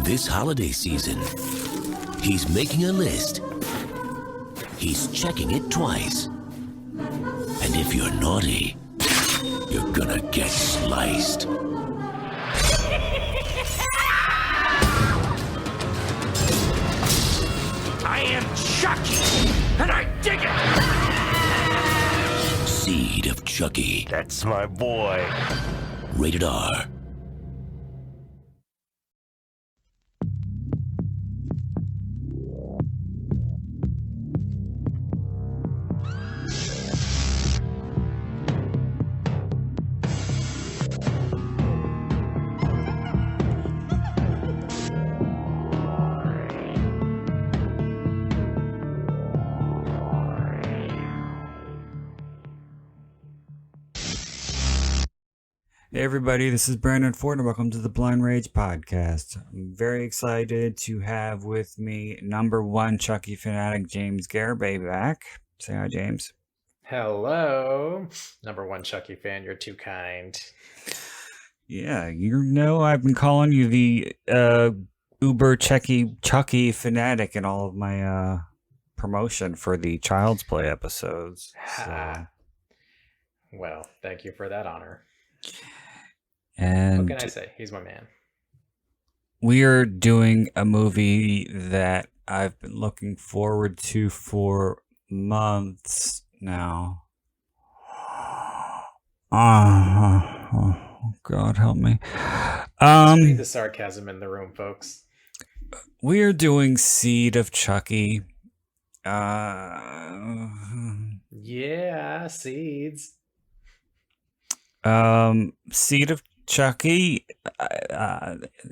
This holiday season, he's making a list. He's checking it twice. And if you're naughty, you're gonna get sliced. I am Chucky, and I dig it! Seed of Chucky. That's my boy. Rated R. Hey everybody, this is Brandon Ford and welcome to the Blind Rage Podcast. I'm very excited to have with me number one Chucky fanatic James Garibay back. Say hi, James. Hello, number one Chucky fan. You're too kind. Yeah, you know I've been calling you the Uber Chucky fanatic in all of my promotion for the Child's Play episodes. So. Well, thank you for that honor. And what can I say? He's my man. We are doing a movie that I've been looking forward to for months now. Oh, God help me. Read the sarcasm in the room, folks. We are doing Seed of Chucky. Yeah, seeds. Seed of Chucky.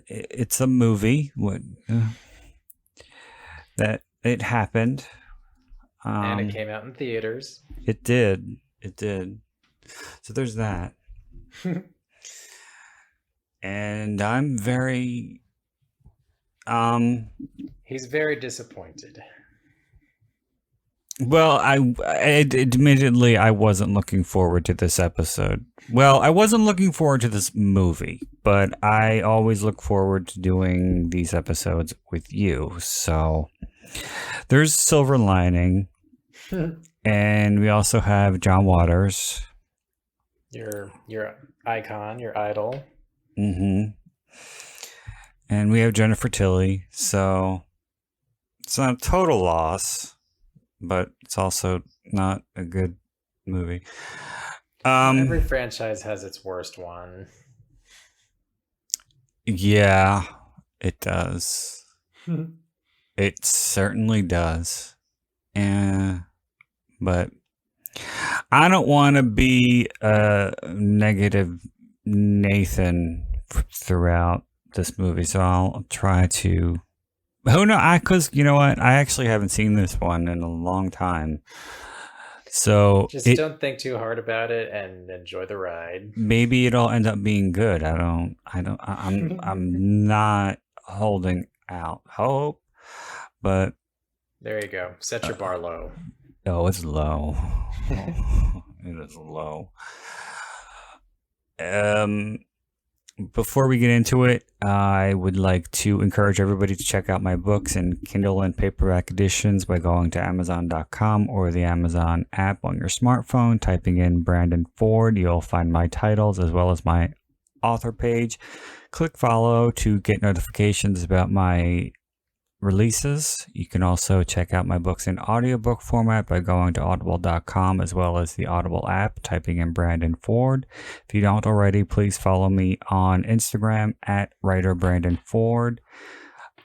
It's a movie. That it happened. And it came out in theaters. It did. So there's that. And I'm very he's very disappointed. Well, admittedly I wasn't looking forward to this episode. Well, I wasn't looking forward to this movie, but I always look forward to doing these episodes with you. So there's silver lining. And we also have John Waters. Your icon, your idol. Mm-hmm. And we have Jennifer Tilly, so it's not a total loss, but it's also not a good movie. Every franchise has its worst one. Yeah, it does. It certainly does. But I don't want to be a negative Nathan throughout this movie, so I'll try to. Oh no, because you know what? I actually haven't seen this one in a long time. So just don't think too hard about it and enjoy the ride. Maybe it'll end up being good. I'm not holding out hope, but there you go. Set your bar low. Oh, it's low. It is low. Before we get into it, I would like to encourage everybody to check out my books in Kindle and paperback editions by going to Amazon.com or the Amazon app on your smartphone. Typing in Brandon Ford, you'll find my titles as well as my author page. Click follow to get notifications about my releases. You can also check out my books in audiobook format by going to audible.com as well as the Audible app, typing in Brandon Ford. If you don't already, please follow me on Instagram at writer Brandon Ford,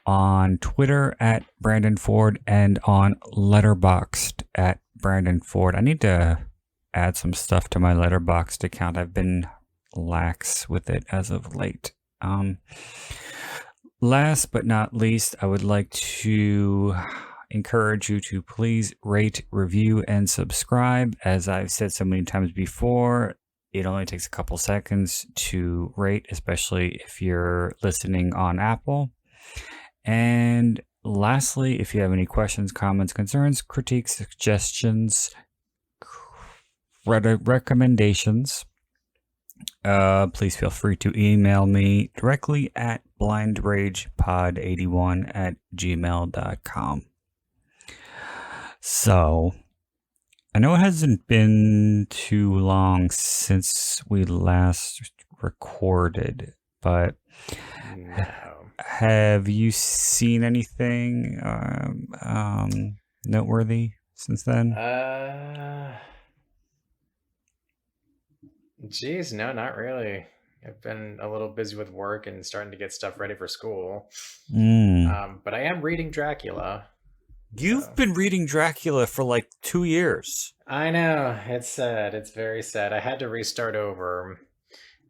on Twitter at Brandon Ford, and on Letterboxd at Brandon Ford. I need to add some stuff to my Letterboxd account. I've been lax with it as of late. Last but not least, I would like to encourage you to please rate, review, and subscribe. As I've said so many times before, it only takes a couple seconds to rate, especially if you're listening on Apple. And lastly, if you have any questions, comments, concerns, critiques, suggestions, recommendations, Please feel free to email me directly at blindragepod81@gmail.com. So, I know it hasn't been too long since we last recorded, but No. have you seen anything noteworthy since then? Geez, no, not really. I've been a little busy with work and starting to get stuff ready for school. But I am reading Dracula. You've been reading Dracula for like 2 years. I know, it's sad. It's very sad. I had to restart over,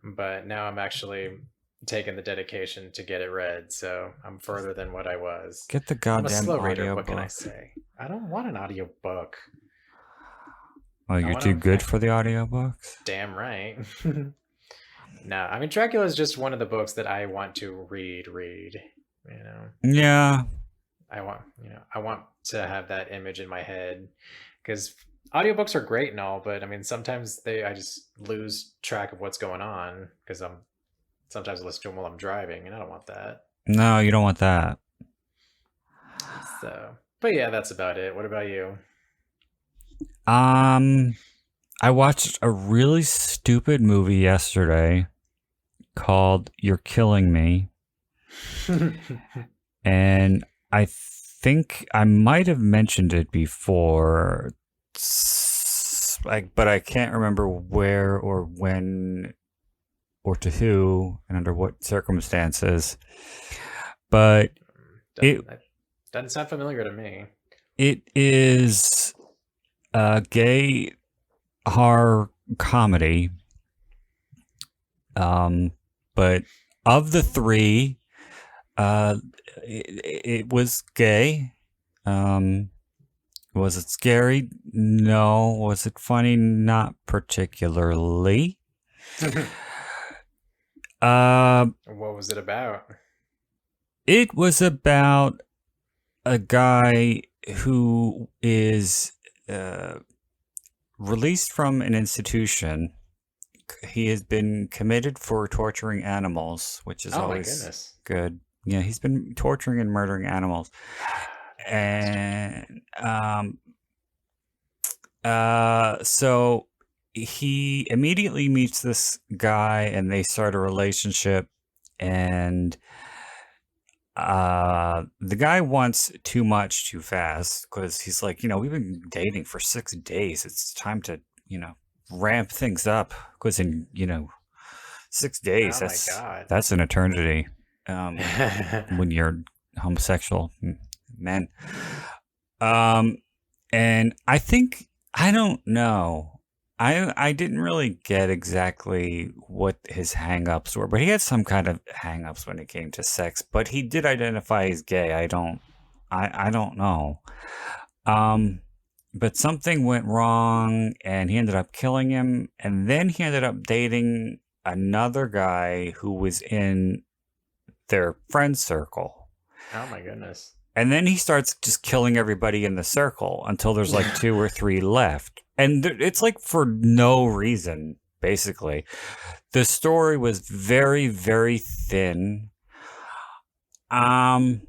but now I'm actually taking the dedication to get it read, so I'm further than what I was. Get the I'm a goddamn slow reader, audio what can I book. say? I don't want an audiobook. Oh, you're too good for the audiobooks? Damn right. No, I mean Dracula is just one of the books that I want to read, you know. Yeah. I want to have that image in my head because audiobooks are great and all, but I mean sometimes I just lose track of what's going on because I'm sometimes I listen to them while I'm driving and I don't want that. No, you don't want that. So, but yeah, that's about it. What about you? I watched a really stupid movie yesterday called You're Killing Me. And I think I might have mentioned it before, but I can't remember where or when or to who and under what circumstances. But it doesn't sound familiar to me. It is a gay horror comedy. But of the three, it was gay. Was it scary? No. Was it funny? Not particularly. What was it about? It was about a guy who is released from an institution. He has been committed for torturing animals, which is always good. Yeah, he's been torturing and murdering animals. And so he immediately meets this guy and they start a relationship, and the guy wants too much too fast because he's like, we've been dating for 6 days. It's time to, ramp things up because in, 6 days, that's an eternity when you're homosexual men. And I don't know. I didn't really get exactly what his hang-ups were, but he had some kind of hang-ups when it came to sex, but he did identify as gay. I don't know. But something went wrong and he ended up killing him, and then he ended up dating another guy who was in their friend circle. Oh my goodness. And then he starts just killing everybody in the circle until there's like 2 or 3 left. And it's like for no reason, basically. The story was very, very thin. And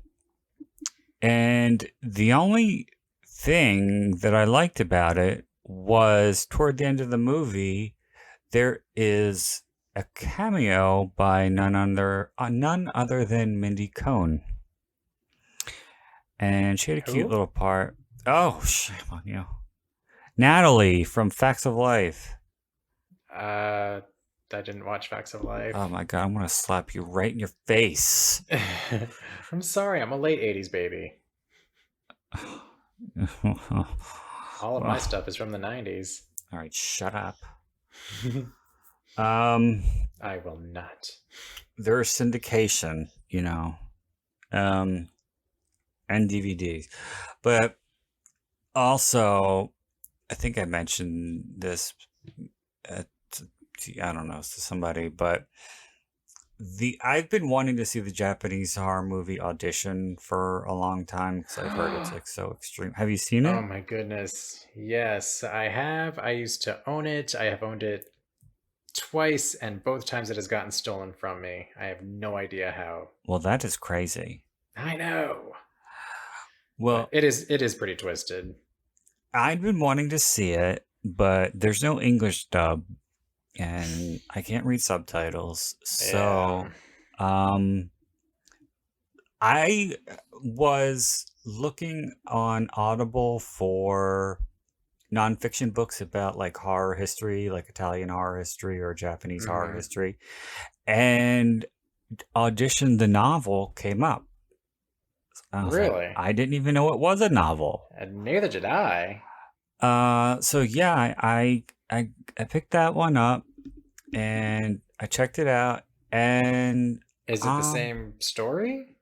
the only thing that I liked about it was toward the end of the movie, there is a cameo by none other than Mindy Cohn. And she had a cute little part. Oh, shame on you. Natalie from Facts of Life. I didn't watch Facts of Life. Oh my god, I'm gonna slap you right in your face. I'm sorry, I'm a late 80s baby. All of my stuff is from the 90s. Alright, shut up. I will not. There's syndication, and DVDs. But also, I think I mentioned this, I don't know, to somebody, but I've been wanting to see the Japanese horror movie Audition for a long time because I've heard it's like so extreme. Have you seen it? Oh my goodness. Yes, I have. I used to own it. I have owned it twice, and both times it has gotten stolen from me. I have no idea how. Well, that is crazy. I know. Well, But it is pretty twisted. I'd been wanting to see it, but there's no English dub, and I can't read subtitles. So, I was looking on Audible for nonfiction books about like horror history, like Italian horror history or Japanese horror history, and Audition the Novel came up. I was like, Really? I didn't even know it was a novel. And neither did I. So yeah, I picked that one up and I checked it out, and Is it the same story?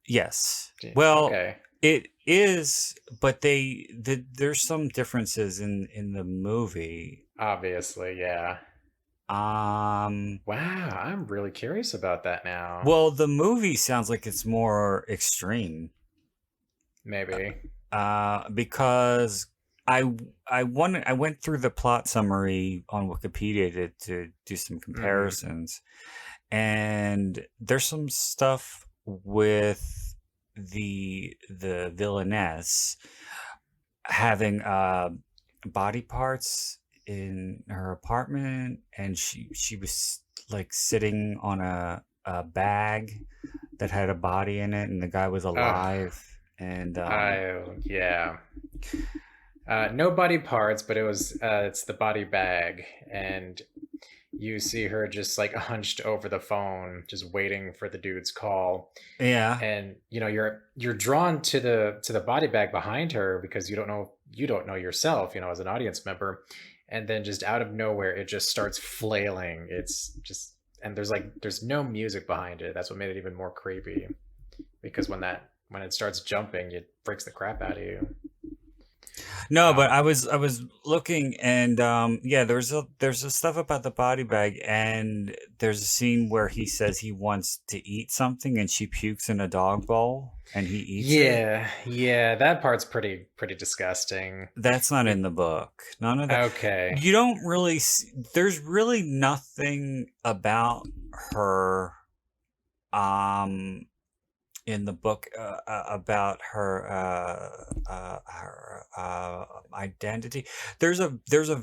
yes. Well, Okay. it is, but there's some differences in the movie. Obviously, yeah. Wow, I'm really curious about that now. Well, the movie sounds like it's more extreme. Maybe. Because I went through the plot summary on Wikipedia to do some comparisons, and there's some stuff with the villainess having body parts in her apartment, and she was like sitting on a bag that had a body in it, and the guy was alive. And yeah. No body parts, but it's the body bag, and you see her just like hunched over the phone, just waiting for the dude's call. yeah, And you're drawn to the body bag behind her because you don't know yourself, as an audience member. And then just out of nowhere, it just starts flailing. It's just, and there's no music behind it. That's what made it even more creepy, because when it starts jumping, it freaks the crap out of you. no, but I was looking, and yeah, there's a stuff about the body bag, and there's a scene where he says he wants to eat something, and she pukes in a dog bowl, and he eats it. Yeah, that part's pretty disgusting. That's not in the book. None of that. Okay. You don't really there's really nothing about her in the book about her identity. There's a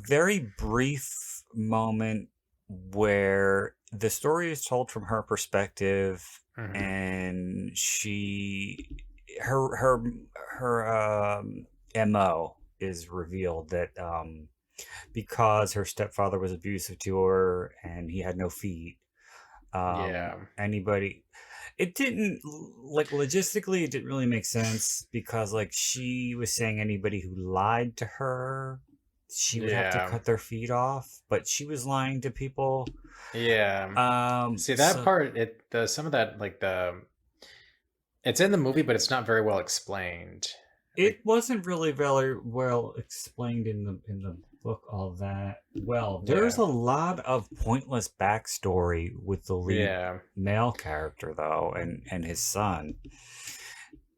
very brief moment where the story is told from her perspective, and her MO is revealed, that because her stepfather was abusive to her and he had no feet, anybody, it didn't, like, logistically it didn't really make sense, because like she was saying anybody who lied to her, she would have to cut their feet off, but she was lying to people. See that part, some of that, like, it's in the movie, but it's not very well explained. It wasn't really very well explained in the book all that well. There's a lot of pointless backstory with the lead male character, though, and his son.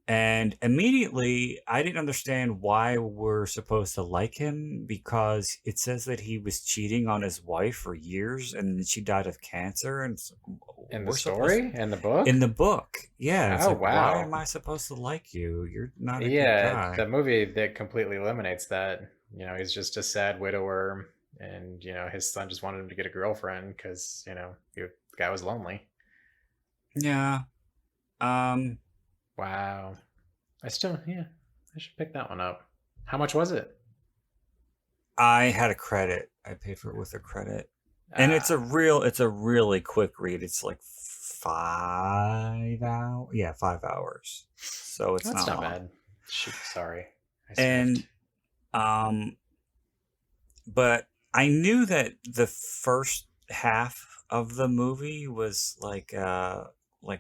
And immediately, I didn't understand why we're supposed to like him, because it says that he was cheating on his wife for years, and she died of cancer. And in the story, in the book, yeah. It's Oh, like, wow. why am I supposed to like you? You're not a good yeah, guy. the movie that completely eliminates that. He's just a sad widower, and his son just wanted him to get a girlfriend because the guy was lonely. Yeah. Wow. I should pick that one up. How much was it? I had a credit. I paid for it with a credit. And it's a really quick read. It's like 5 hours. Yeah, 5 hours. So it's That's not long. bad. Shoot, sorry. And but I knew that the first half of the movie was like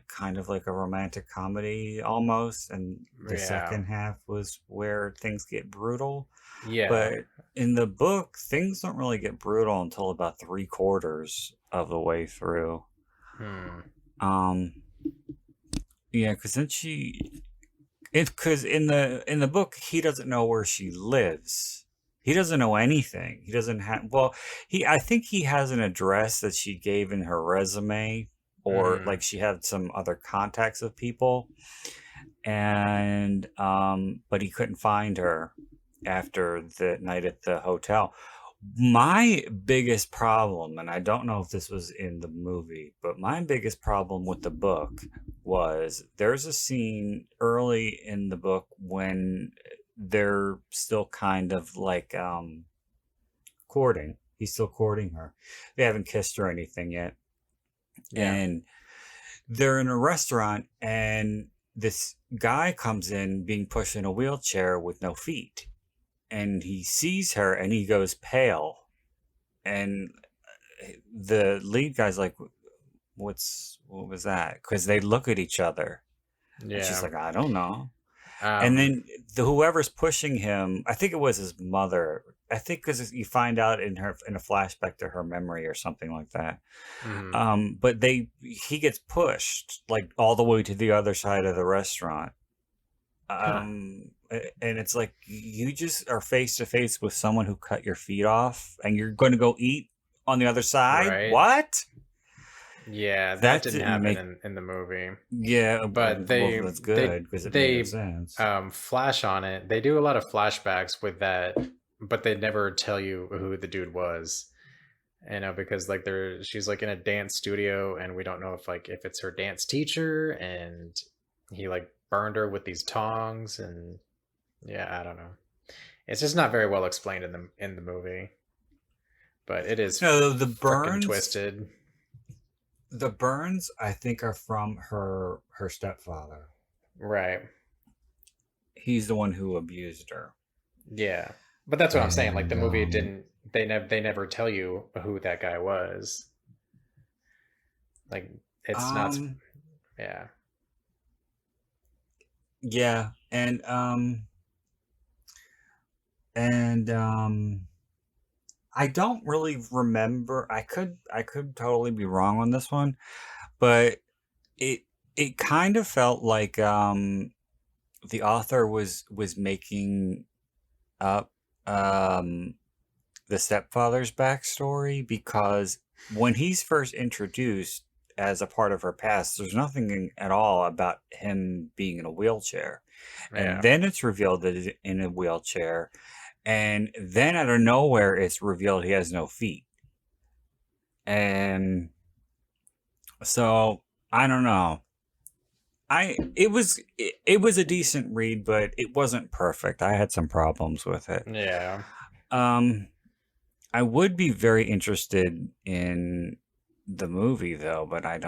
kind of like a romantic comedy almost, and the second half was where things get brutal. Yeah. But in the book, things don't really get brutal until about 3/4 of the way through. Yeah, because then because in the book, he doesn't know where she lives, He doesn't know anything. He doesn't have. Well, I think he has an address that she gave in her resume, or Mm. like she had some other contacts of people, and but he couldn't find her after the night at the hotel. My biggest problem, and I don't know if this was in the movie, but my biggest problem with the book was there's a scene early in the book when they're still kind of like courting. He's still courting her. They haven't kissed or anything yet. Yeah. And they're in a restaurant, and this guy comes in being pushed in a wheelchair with no feet. And he sees her and he goes pale. And the lead guy's like, what was that? Because they look at each other. Yeah. And she's like, I don't know. And Um, then whoever's pushing him, I think it was his mother. I think because you find out in a flashback to her memory or something like that. mhm. But he gets pushed like all the way to the other side of the restaurant. Huh. And it's like you just are face to face with someone who cut your feet off, and you're going to go eat on the other side. Right. What? Yeah, that That didn't didn't happen make. in the movie. Yeah, But they well, that's they good because it made no they sense. flash on it. They do a lot of flashbacks with that, but they never tell you who the dude was. You know, because like she's like in a dance studio, and we don't know if it's her dance teacher, and he like burned her with these tongs, and yeah, I don't know. It's just not very well explained in the movie, but it is No, the freaking burns. twisted. The burns, I think, are from her stepfather. Right. He's the one who abused her. Yeah. But that's what I'm saying. Like the And movie didn't they never tell you who that guy was. Like it's not um yeah. yeah, and I don't really remember. I could totally be wrong on this one, but it it kind of felt like the author was making up the stepfather's backstory, because when he's first introduced as a part of her past, there's nothing at all about him being in a wheelchair. Yeah. And then it's revealed that he's in a wheelchair. And then out of nowhere, it's revealed he has no feet. And so I don't know. It was a decent read, but it wasn't perfect. I had some problems with it. Yeah. I would be very interested in the movie though, but I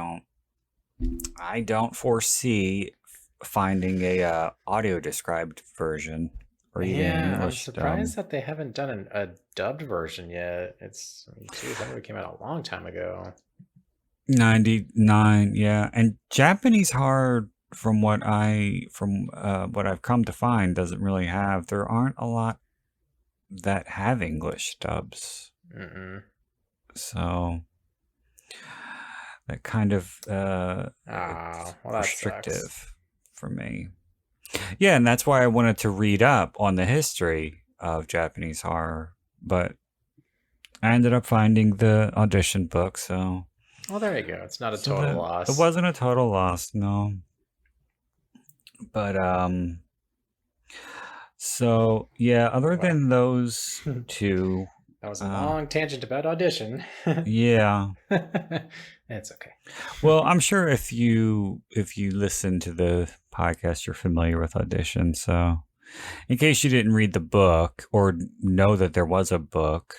don't foresee finding a audio described version or even Yeah, I'm English. surprised that they haven't done a dubbed version yet. Geez, that movie came out a long time ago. 99, yeah. And Japanese horror, from what I've come to find, doesn't really have. There aren't a lot that have English dubs, Mm-mm. so that kind of Oh, well, that restrictive sucks. for me. Yeah, and that's why I wanted to read up on the history of Japanese horror, but I ended up finding the audition book, so Well, there you go. It's not a so total that loss. it wasn't a total loss, no. But so yeah, other Wow. than those two, That was a long tangent about audition. yeah. It's okay. Well, I'm sure if you listen to the podcast, you're familiar with audition. So, in case you didn't read the book or know that there was a book,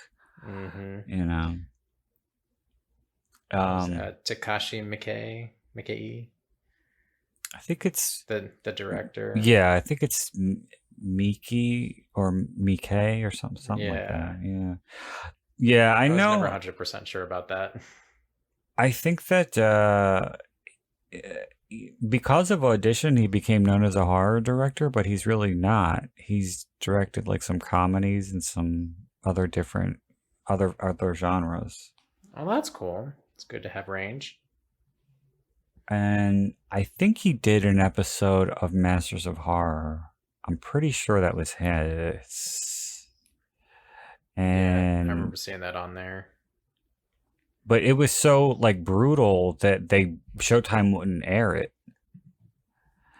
Mm-hmm. you know, Takashi Miike, I think it's the director. yeah, I think it's Miki or Mike or something like Yeah. that. Yeah, yeah, I I was know. never 100% sure about that. I think that because of audition, he became known as a horror director, but he's really not. He's directed like some comedies and some other different other genres. Oh, that's cool. It's good to have range. And I think he did an episode of Masters of Horror. I'm pretty sure that was his. And I remember seeing that on there. but it was so like brutal that Showtime wouldn't air it.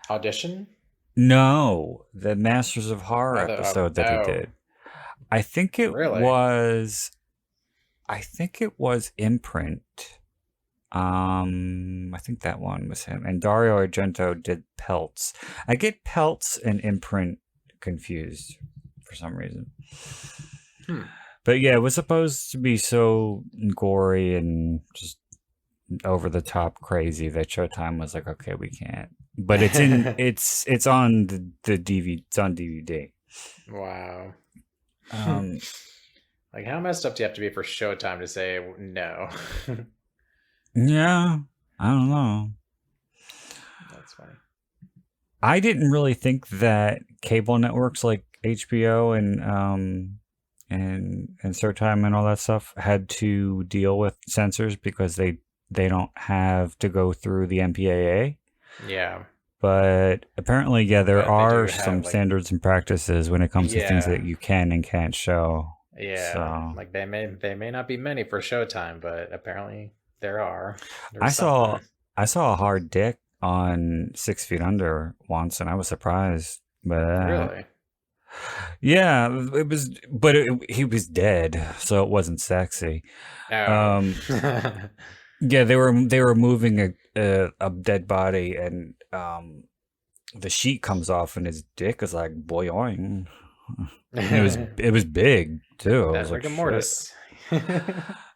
Audition? No, the Masters of Horror episode that he oh. did. I think it Really? was Imprint. I think that one was him. And Dario Argento did Pelts. I get Pelts and Imprint confused for some reason. But yeah, it was supposed to be so gory and just over the top crazy that Showtime was like, okay, we can't. But it's in it's on the DVD. It's on DVD. Wow. Um, Like, how messed up do you have to be for Showtime to say no? yeah, I don't know. That's funny. I didn't really think that cable networks like HBO and Showtime and all that stuff had to deal with censors because they don't have to go through the MPAA. Yeah. But apparently, yeah, there But they are do have, some like- standards and practices when it comes to things Yeah. that you can and can't show. Yeah. So- Like, they may not be many for Showtime, but apparently there are. I There's saw something. a hard dick on 6 Feet Under once, and I was surprised by that. Really? Yeah, it was, but he was dead, so it wasn't sexy. Oh. Yeah, they were moving a dead body, and the sheet comes off, and his dick is like boing. And it was big too. I That was like, rigor mortis.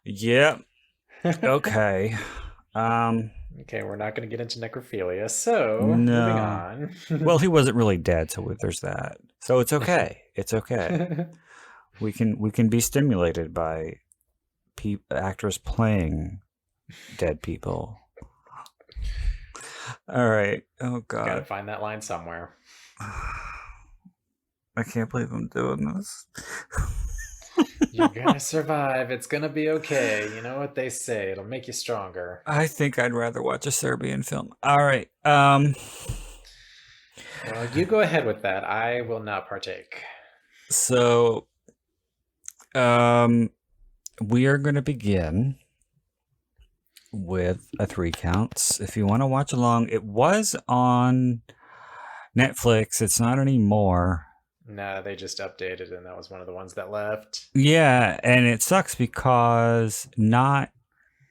yeah. Okay. Okay, we're not going to get into necrophilia, so No. moving on. Well, he wasn't really dead, so there's that. So it's okay. It's okay. We can be stimulated by actors playing dead people. All right. Oh Gotta God. find that line somewhere. I can't believe I'm doing this. You're gonna survive. It's gonna be okay. You know what they say. It'll make you stronger. I think I'd rather watch a Serbian film. All right. Well, you go ahead with that. I will not partake. So we are going to begin with a 3 counts. If you want to watch along, it was on Netflix. It's not anymore. Nah, they just updated, and that was one of the ones that left. Yeah, and it sucks because not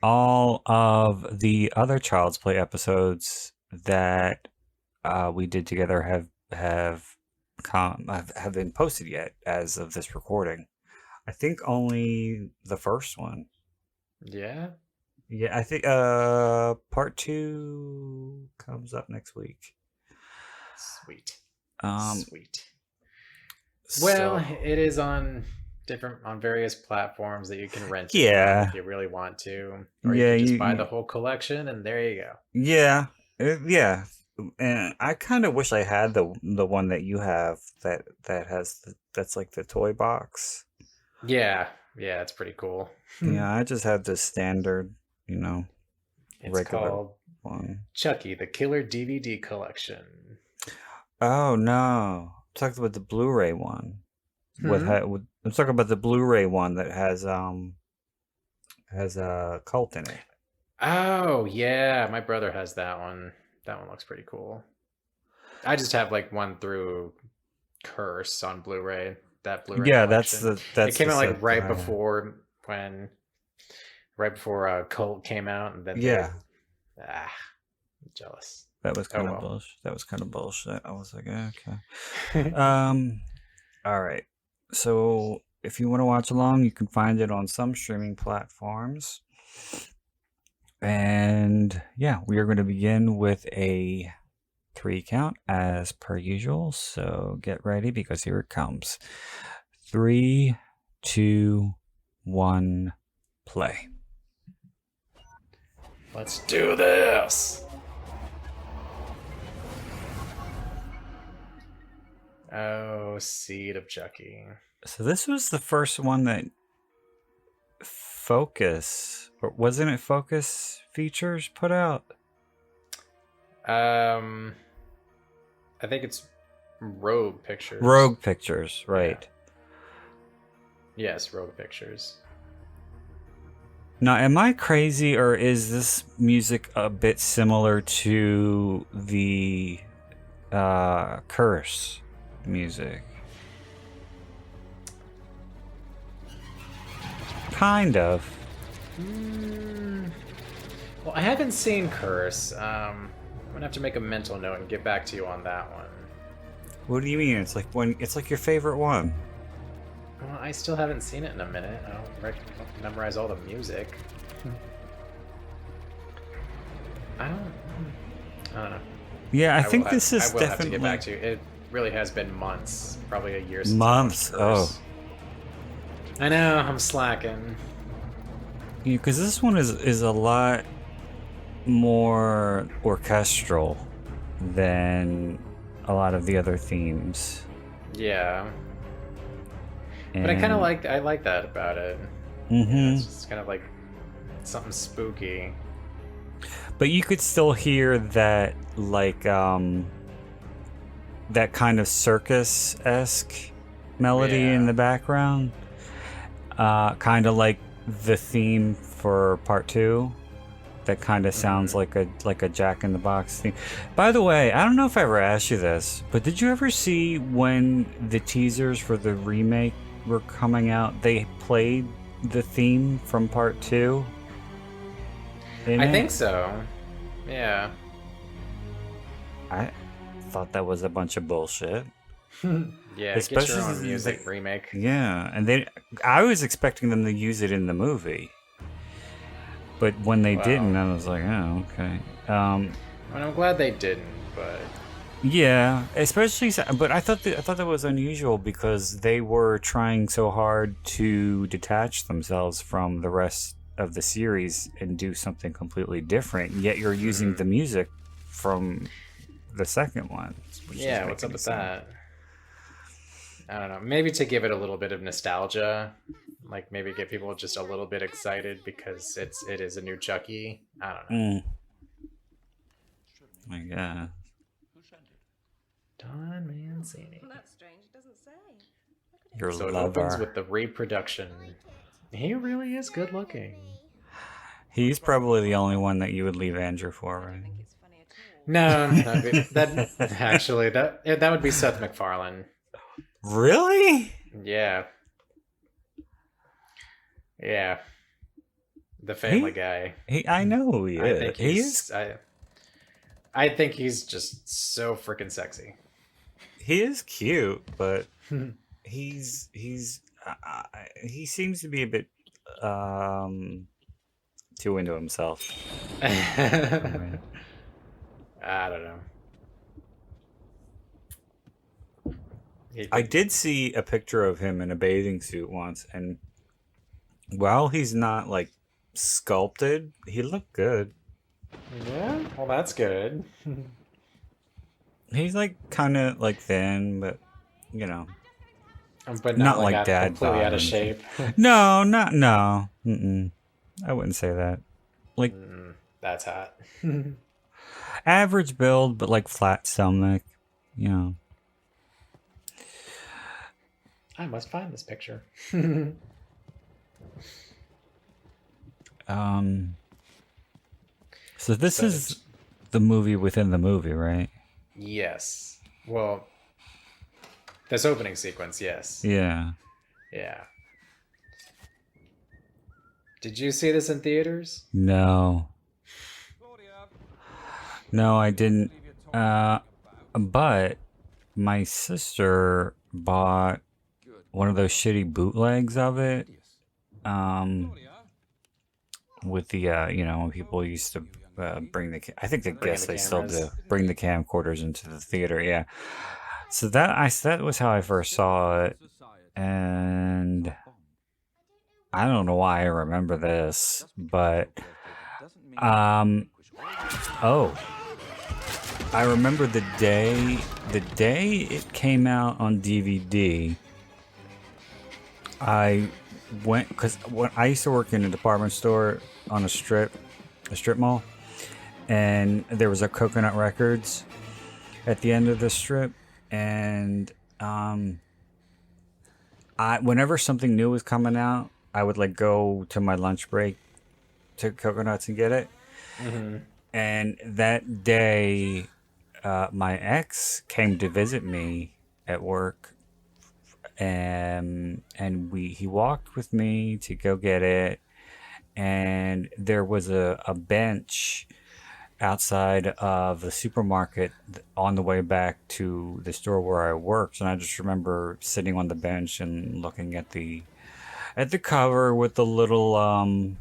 all of the other Child's Play episodes that we did together have been posted yet as of this recording. I think only the first one. Yeah. Yeah, I think part 2 comes up next week. Sweet. Sweet. Well, So, it is on various platforms that you can rent. it Yeah. from if you really want to, or Yeah, you can just you- buy you- the whole collection, and there you go. yeah, yeah. And I kind of wish I had the one that you have that has that's like the toy box. Yeah, it's pretty cool. Yeah, I just have the standard, It's regular called one. Chucky, the Killer DVD Collection. Oh no, I'm talking about the Blu-ray one. Hmm? I'm talking about the Blu-ray one that has a cult in it. Oh yeah, my brother has that one. That one looks pretty cool. I just have like one through Curse on Blu-ray. That Blu-ray. Yeah, collection. that's It came the out like set right that I have. before Cult came out, and then Yeah. I'm jealous. That was kind of well. bullshit. That was kind of bullshit. I was like, okay. All right. So if you want to watch along, you can find it on some streaming platforms. And yeah, we are going to begin with a 3 count as per usual. So get ready because here it comes. 3, 2, 1, play. Let's do this. Oh, Seed of Chucky. So this was the first one that Focus, or wasn't it Focus Features put out? I think it's Rogue Pictures. Rogue Pictures, right. Yes, Rogue Pictures. Now, am I crazy, or is this music a bit similar to the Curse music? Kind of. Well, I haven't seen Curse. I'm gonna have to make a mental note and get back to you on that one. What do you mean? It's like your favorite one. Well, I still haven't seen it in a minute. I don't memorize all the music. I don't know. Yeah, I think this is I will definitely. have to get back to you. It really has been months, probably a year since. Months. I watched Curse. Oh. I know. I'm slacking. Yeah, because this one is a lot more orchestral than a lot of the other themes. Yeah. And, But I like that about it. Mm-hmm. It's just kind of like something spooky. But you could still hear that, like, that kind of circus-esque melody in the background. Kind of like the theme for part 2. That kind of sounds like a Jack in the Box theme. By the way, I don't know if I ever asked you this, but did you ever see when the teasers for the remake were coming out, they played the theme from part 2? I think so. Yeah. I thought that was a bunch of bullshit. Yeah, especially get your own music remake. Yeah, and I was expecting them to use it in the movie, but when they didn't, I was like, oh, okay. And I'm glad they didn't, but yeah, especially. But I thought that was unusual because they were trying so hard to detach themselves from the rest of the series and do something completely different. Yet you're using the music from the second one. Yeah, what's up with that? I don't know. Maybe to give it a little bit of nostalgia, like maybe get people just a little bit excited because it is a new Chucky. I don't know. My God. Don Mancini. Well, that's strange. It doesn't say. Your So it lover. opens with the reproduction. He really is good looking. He's probably the only one that you would leave Andrew for, right? It's funny at all. No, that would be Seth MacFarlane. Really? Yeah. Yeah. The Family Guy. I know who he is. I think I think he's just so freaking sexy. He is cute, but he seems to be a bit too into himself. I don't know. I did see a picture of him in a bathing suit once, and while he's not like sculpted, he looked good. Yeah, well, that's good. He's like kind of like thin, but you know, But not like dad completely out of bod. shape. no. Mm-mm. I wouldn't say that. Like That's hot. average build, but like flat stomach. You know. I must find this picture. So this is the movie within the movie, right? Yes. Well, this opening sequence, yes. Yeah. Yeah. Did you see this in theaters? No. No, I didn't. But my sister bought one of those shitty bootlegs of it. With the when people used to bring the I think they still do bring the camcorders into the theater. Yeah. So that was how I first saw it, and I don't know why I remember this, but I remember the day it came out on DVD. I went because when I used to work in a department store on a strip mall, and there was a Coconut Records at the end of the strip, and whenever something new was coming out, I would like go to my lunch break to Coconuts and get it. And that day, my ex came to visit me at work, and he walked with me to go get it, and there was a bench outside of the supermarket on the way back to the store where I worked, and I just remember sitting on the bench and looking at the cover with the little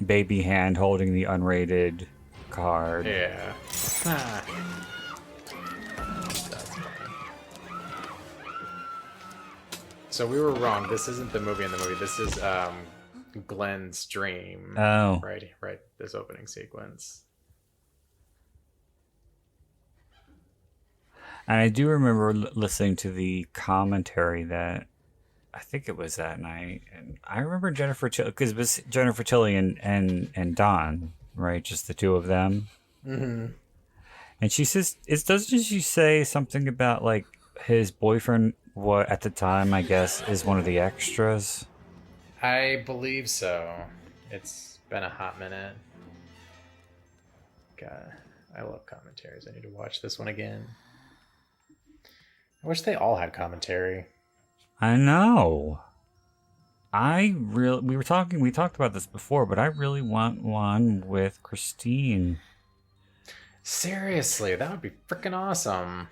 baby hand holding the unrated card. Yeah. That's funny. So we were wrong. This isn't the movie in the movie. This is Glenn's dream. Oh. Right. This opening sequence. And I do remember listening to the commentary that I think it was that night, and I remember Jennifer because it was Jennifer Tilly and Don, right? Just the two of them. Mm-hmm. And she says, doesn't she say something about like his boyfriend? What at the time, I guess, is one of the extras. I believe so. It's been a hot minute. God, I love commentaries. I need to watch this one again. I wish they all had commentary. I know. We talked about this before, but I really want one with Christine. Seriously, that would be freaking awesome.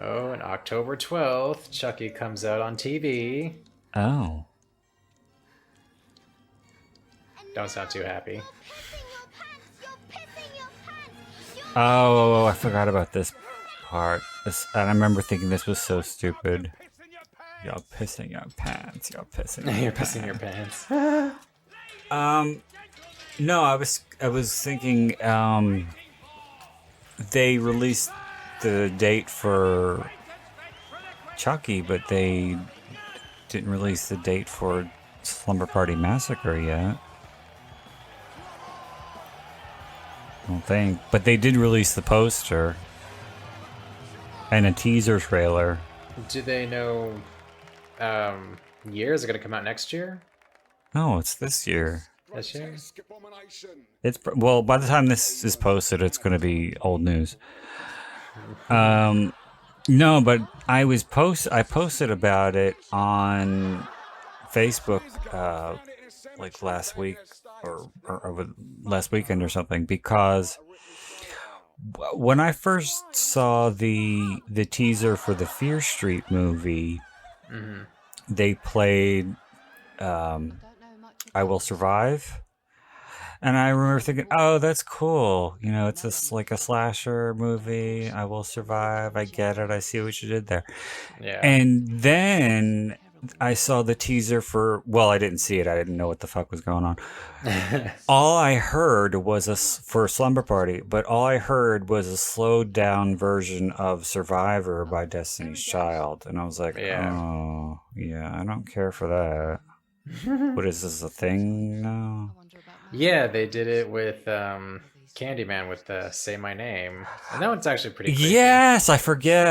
Oh, and October 12th, Chucky comes out on TV. Oh. Don't sound too happy. Oh, I forgot about this part. And I remember thinking this was so stupid. Y'all pissing your pants. Y'all pissing your You're pants. pissing your pants. No, I was thinking they released the date for Chucky, but they didn't release the date for Slumber Party Massacre yet. I don't think. But they did release the poster and a teaser trailer. Do they know year? Is it going to come out next year? No, it's this year. This year? It's well, by the time this is posted, it's going to be old news. No, but I posted about it on Facebook like last week or over last weekend or something, because when I first saw the teaser for the Fear Street movie, they played I Will Survive. And I remember thinking, oh, that's cool. You know, it's just like a slasher movie. I Will Survive. I get it. I see what you did there. Yeah. And then I saw the teaser for, well, I didn't see it. I didn't know what the fuck was going on. All I heard was for Slumber Party, but all I heard was a slowed down version of Survivor by Destiny's Child. And I was like, oh, yeah, I don't care for that. What is this, a thing now? Yeah, they did it with Candyman with Say My Name. And that one's actually pretty creepy. Yes, I forget.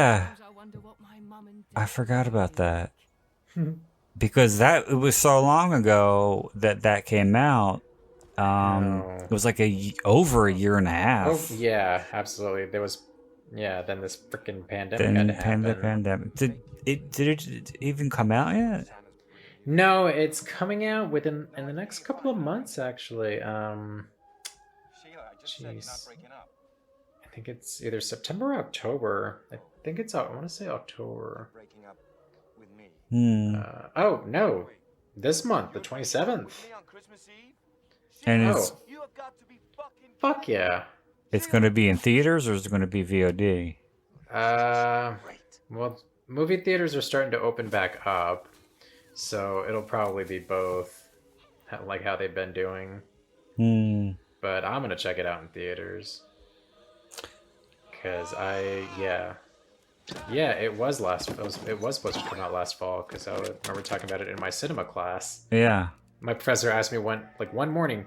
I forgot about that. Because it was so long ago that came out. It was like over a year and a half. Oh, yeah, absolutely. There was, then this freaking pandemic had to happen. The pandemic. Did it even come out yet? No, it's coming out in the next couple of months, actually. Jeez. I think it's either September or October. I think it's I want to say October. Oh no, this month, the 27th. And it's fuck yeah. It's going to be in theaters, or is it going to be VOD? Well, movie theaters are starting to open back up. So it'll probably be both, like how they've been doing. But I'm gonna check it out in theaters. Cause it was supposed to come out last fall. Cause I remember talking about it in my cinema class. Yeah. My professor asked me one morning,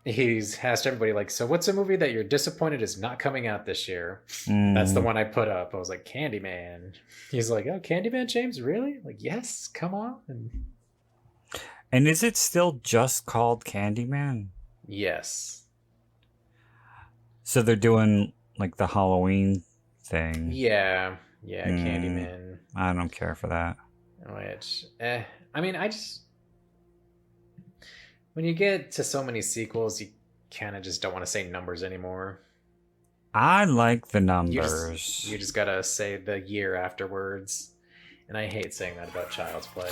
he's asked everybody like, so what's a movie that you're disappointed is not coming out this year? That's the one I put up. I was like, Candyman. He's like, oh, Candyman, James, really? Like, yes, come on. And is it still just called Candyman? Yes. So they're doing like the Halloween thing. Yeah, Candyman. I don't care for that. Which, I mean, I just when you get to so many sequels, you kind of just don't want to say numbers anymore. I like the You numbers. just gotta say the year afterwards, and I hate saying that about Child's Play.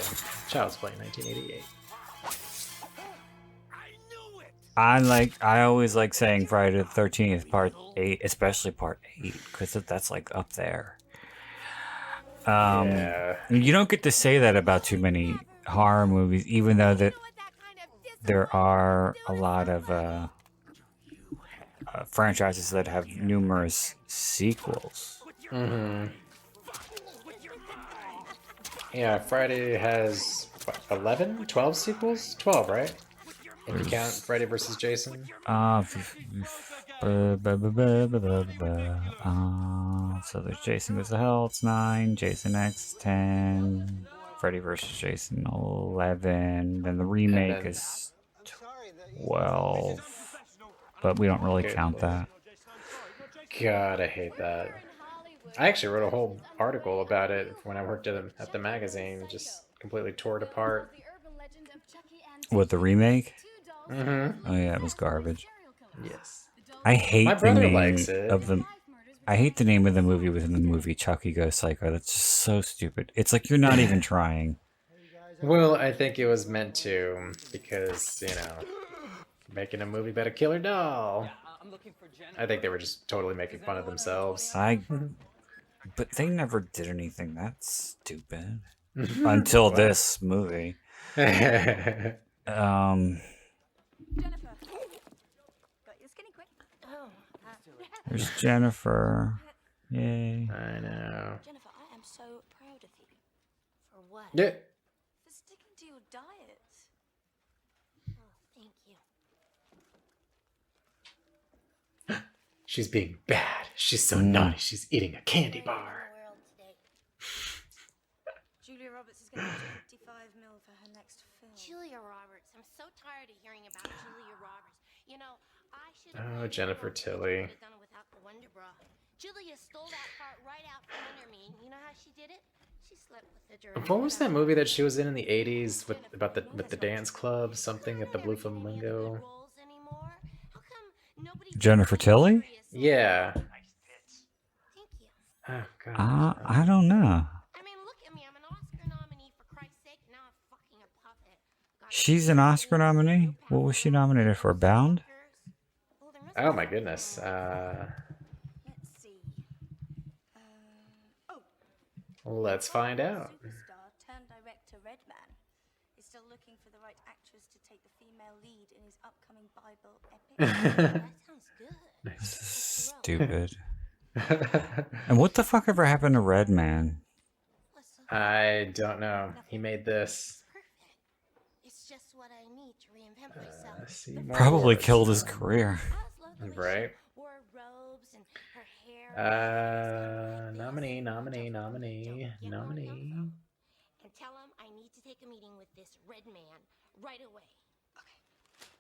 Child's Play, 1988. I always like saying Friday the 13th Part 8, especially Part 8, because that's like up there. Yeah. You don't get to say that about too many horror movies, even though that there are a lot of franchises that have numerous sequels. Yeah, Friday has what, 11, 12 sequels? 12, right? If you count Friday versus Jason. So there's Jason Goes to Hell, it's 9, Jason X, 10, Freddy vs. Jason, 11, then the remake is 12, but we don't really count that. God, I hate that. I actually wrote a whole article about it when I worked at the magazine, just completely tore it apart. What, the remake? Mm-hmm. Oh yeah, it was garbage. Yes. I hate My the brother name likes it. of the. I hate the name of the movie within the movie Chucky Goes Psycho. That's just so stupid. It's like you're not even trying. Well, I think it was meant to, because, making a movie about a killer doll. I think they were just totally making fun of themselves. But they never did anything that stupid until this movie. Jennifer. Got your skinny quick. Oh. There's Jennifer. Yay. I know. Jennifer, I am so proud of you. For what? Yeah. For sticking to your diet. Oh, thank you. She's being bad. She's so naughty. She's eating a candy bar. Julia Roberts is going to get 55 mil for her next film. Julia Roberts. I'm so tired of hearing about Julia Roberts. You know, I should Oh, Jennifer Tilly. done it without the Wonder Bra. Julia stole that part right out from under me. You know how she did it? She slept with the director. What was that movie that she was in the 80s with the dance club? Something at the Blue Flamingo? Roles anymore? How come nobody Jennifer Tilly? Yeah. Thank you. Oh, God. I don't know. I mean, look at me. I'm an Oscar nominee for Christ's sake. Now I'm fucking a puppet. Gotta She's an Oscar nominee? What was she nominated for? Bound? Well, there must Oh, be my something. goodness. Let's see. Let's find out. Superstar turned director Redman is still looking for the right actress to take the female lead in his upcoming Bible epic. That sounds good. Stupid. And what the fuck ever happened to Redman? What's so I don't know. He made this. perfect? It's just what I need to reinvent myself. See more Probably awards. killed his career. I was loving when she Right. wore robes and her hair. Nominee. And tell him I need to take a meeting with this red man right away.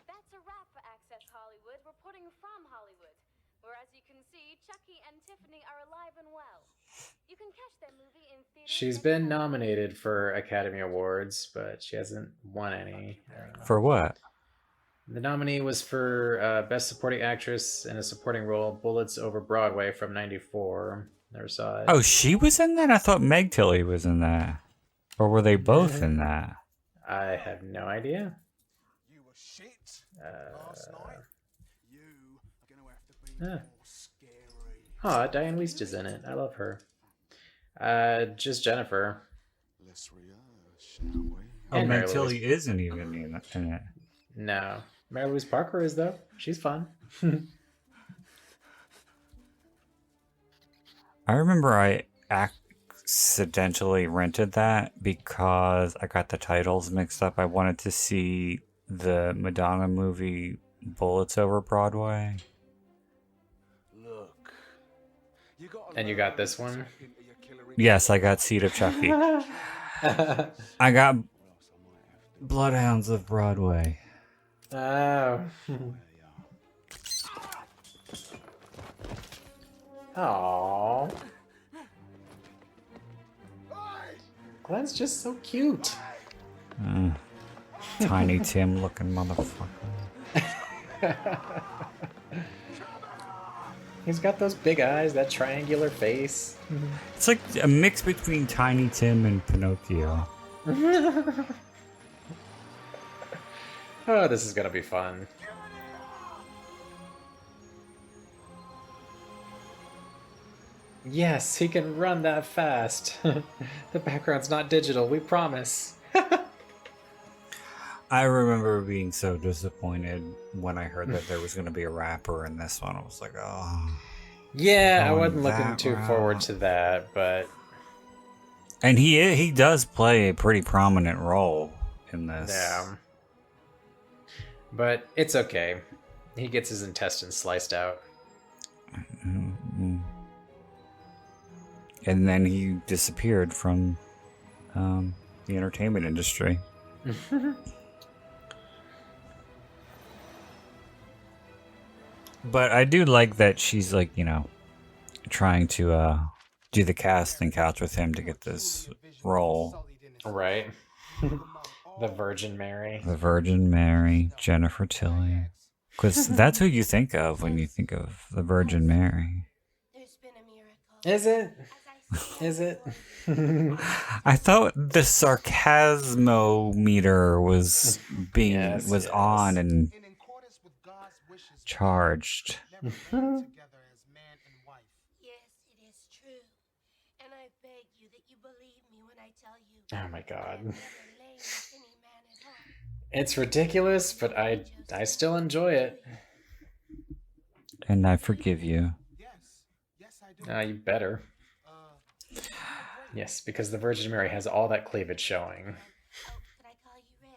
That's a wrap for Access Hollywood, reporting from Hollywood, where, as you can see, Chucky and Tiffany are alive and well. You can catch their movie in theaters. She's been nominated for Academy Awards, but she hasn't won any. For what? The nominee was for Best Supporting Actress in a Supporting Role, Bullets Over Broadway from '94. Never saw it. Oh, she was in that? I thought Meg Tilly was in that. Or were they both in that? I have no idea. You were shit last night. You are going to have to be Yeah. more scary. Oh, Diane Wiest is in it. I love her. Just Jennifer. Let's rehearse, shall we? Oh, And Meg Mary Tilly isn't even in it. No. Mary Louise Parker is, though. She's fun. I remember I accidentally rented that because I got the titles mixed up. I wanted to see the Madonna movie Bullets Over Broadway. Look. And you got this one? Yes, I got Seed of Chucky. I got Bloodhounds of Broadway. Oh. Aww. Glenn's just so cute. Tiny Tim looking motherfucker. He's got those big eyes, that triangular face. It's like a mix between Tiny Tim and Pinocchio. Oh, this is gonna be fun. Yes, he can run that fast. The background's not digital, we promise. I remember being so disappointed when I heard that there was going to be a rapper in this one. I was like, oh. Yeah, I going wasn't looking that too route. forward to that, but And he does play a pretty prominent role in this. yeah. But it's okay. He gets his intestines sliced out. Mm-hmm. And then he disappeared from the entertainment industry. But I do like that she's like, you know, trying to do the casting couch with him to get this role. Right? The Virgin Mary. The Virgin Mary, Jennifer Tilly. Because that's who you think of when you think of the Virgin Mary. There's been a miracle. Is it? As I Is it? I thought the sarcasmometer was being Yes, was yes. on and In accordance with God's wishes, charged. never came together as man and wife. Yes, it is true. And I beg you that you believe me when I tell you. Oh my God. I've never lain with any man at all. It's ridiculous, but I still enjoy it. And I forgive you. Yes. Yes, I do. You better. Yes, because the Virgin Mary has all that cleavage showing. Oh, could I call you Red?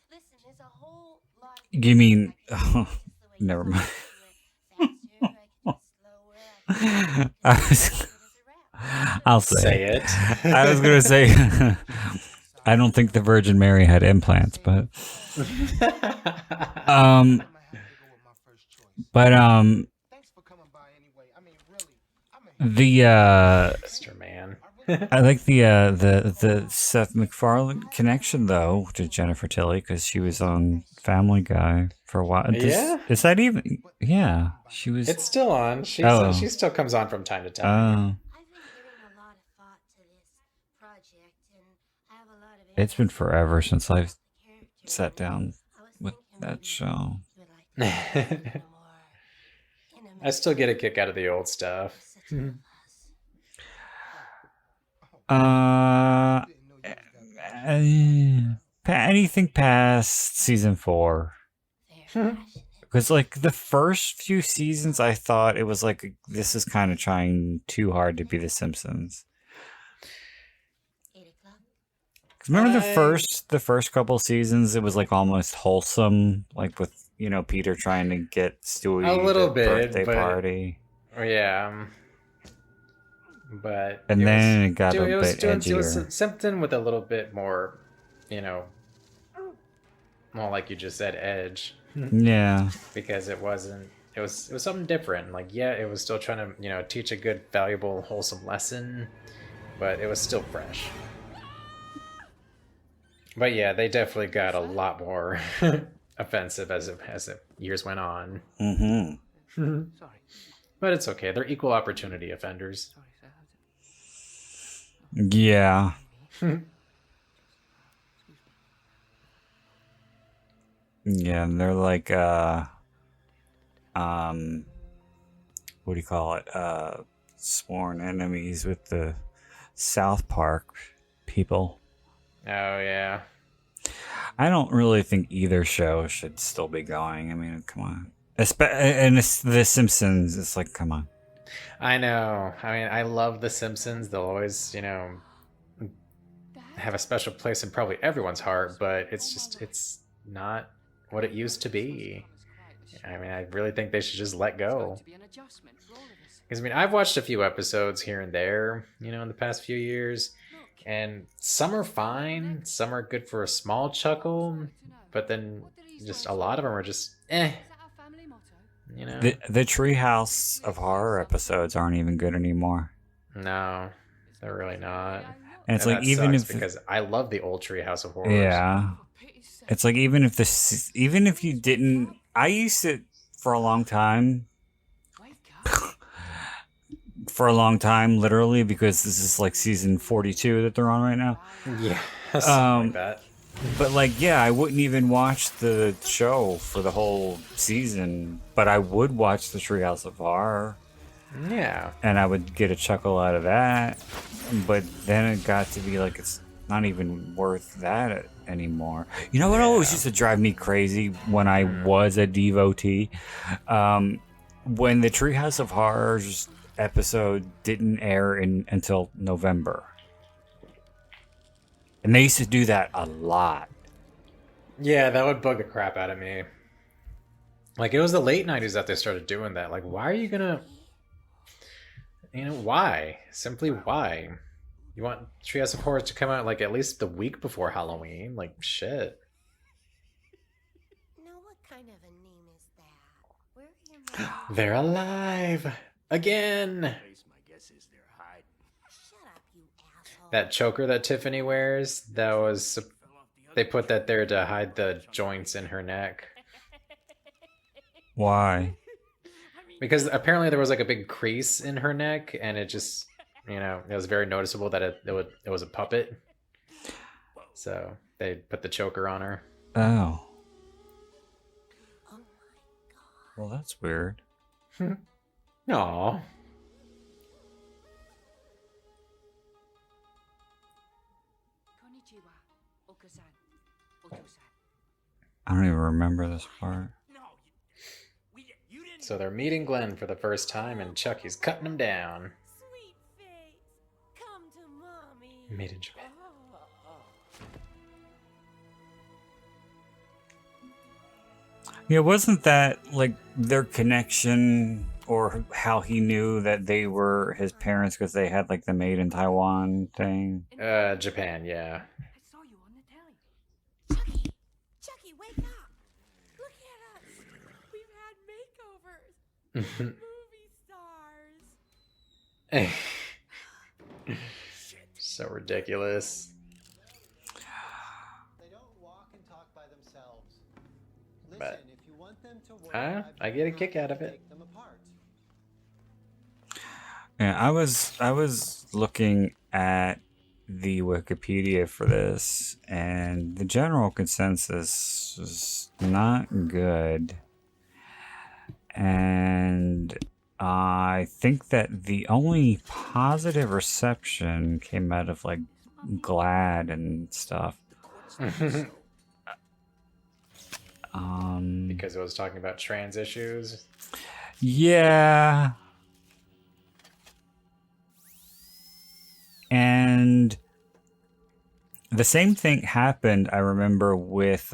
Listen, there's a whole lot. You mean? Never Never mind. I'll say. Say it. I was gonna say. I don't think the Virgin Mary had implants, but I'm gonna have to go with my first choice. but Thanks for coming by anyway. I mean, really. I'm a the Mr. Man. I like the Seth MacFarlane connection though to Jennifer Tilly because she was on Family Guy for a while. Yeah? Is that even? Yeah, she was. It's still on. She still comes on from time to time. I've been giving a lot of thought to this project, and I have a lot of. It's been forever since I've characters. sat down I was with thinking that maybe show. you would like to have a little more I still get a kick out of the old stuff. such a Anything past season 4. Very passionate. Because, like, the first few seasons, I thought it was like, this is kind of trying too hard to be The Simpsons. 8 o'clock. 'Cause remember I- the first couple seasons, it was like almost wholesome, like with, you know, Peter trying to get Stewie A little the bit, birthday but- party. Yeah. But And it then was, it got a it was bit doing it was edgier. something with a little bit more, you know, more like you just said, edge. Yeah. Because it was something different. Like, yeah, it was still trying to, you know, teach a good, valuable, wholesome lesson, but it was still fresh. But yeah, they definitely got a lot more offensive as years went on. Mm-hmm. But it's okay. They're equal opportunity offenders. Yeah. Yeah, and they're like what do you call it? Sworn enemies with the South Park people. Oh yeah. I don't really think either show should still be going. I mean, come on. And it's The Simpsons. It's like, come on. I know. I mean, I love The Simpsons. They'll always, you know, have a special place in probably everyone's heart, but it's not what it used to be. I mean, I really think they should just let It's going go. to be an adjustment for all of us. Because I mean, I've watched a few episodes here and there, you know, in the past few years, Look, and some are fine, some are good for a small chuckle, I'd like to know, but then what do these just guys a lot do? of them are just eh, Is that our family motto? you know. The Treehouse of Horror episodes aren't even good anymore. No, they're really not. And it's And like that even sucks if because I love the old Treehouse of Horrors. yeah, For pity's sake. it's like even if you didn't, I used to for a long time. Wake up. For a long time, literally, because this is like season 42 that they're on right now. Yeah, something like that. But like, yeah, I wouldn't even watch the show for the whole season, but I would watch the Treehouse of Horror, Yeah. and I would get a chuckle out of that. But then it got to be like, it's not even worth that anymore. You know what always used to drive me crazy when I was a devotee? When the Treehouse of Horrors episode didn't air until November. And they used to do that a lot. Yeah, that would bug the crap out of me. Like, it was the late 90s that they started doing that. Like, why are you gonna... You know, why? Simply why? You want Treehouse of Horrors to come out, like, at least the week before Halloween? Like, shit. Now, what kind of a name is that? Where are your mom? They're alive! Again! At least my guess is they're hiding. Shut up, you asshole. That choker that Tiffany wears, that was... They put that there to hide the joints in her neck. Why? Because apparently there was like a big crease in her neck, and it just, you know, it was very noticeable that it was a puppet. So they put the choker on her. Oh. Oh my god. Well, that's weird. Aww. Konnichiwa. Okasan. Otosan. I don't even remember this part. No, you didn't. So they're meeting Glenn for the first time, and Chucky's cutting him down. Sweet face. Come to mommy. Made in Japan. Yeah, wasn't that like their connection or how he knew that they were his parents because they had like the made in Taiwan thing? Japan, yeah. I saw you on the telly. Chucky. Chucky, wake up. Look at us. We've had makeovers. Movie stars. So ridiculous. They don't walk and talk by themselves. Listen, But- if you want them to work, I get a kick out of it. take them apart. Yeah, I was looking at the Wikipedia for this, and the general consensus is not good. And I think that the only positive reception came out of like GLAAD and stuff. Because it was talking about trans issues. Yeah. And the same thing happened, I remember, with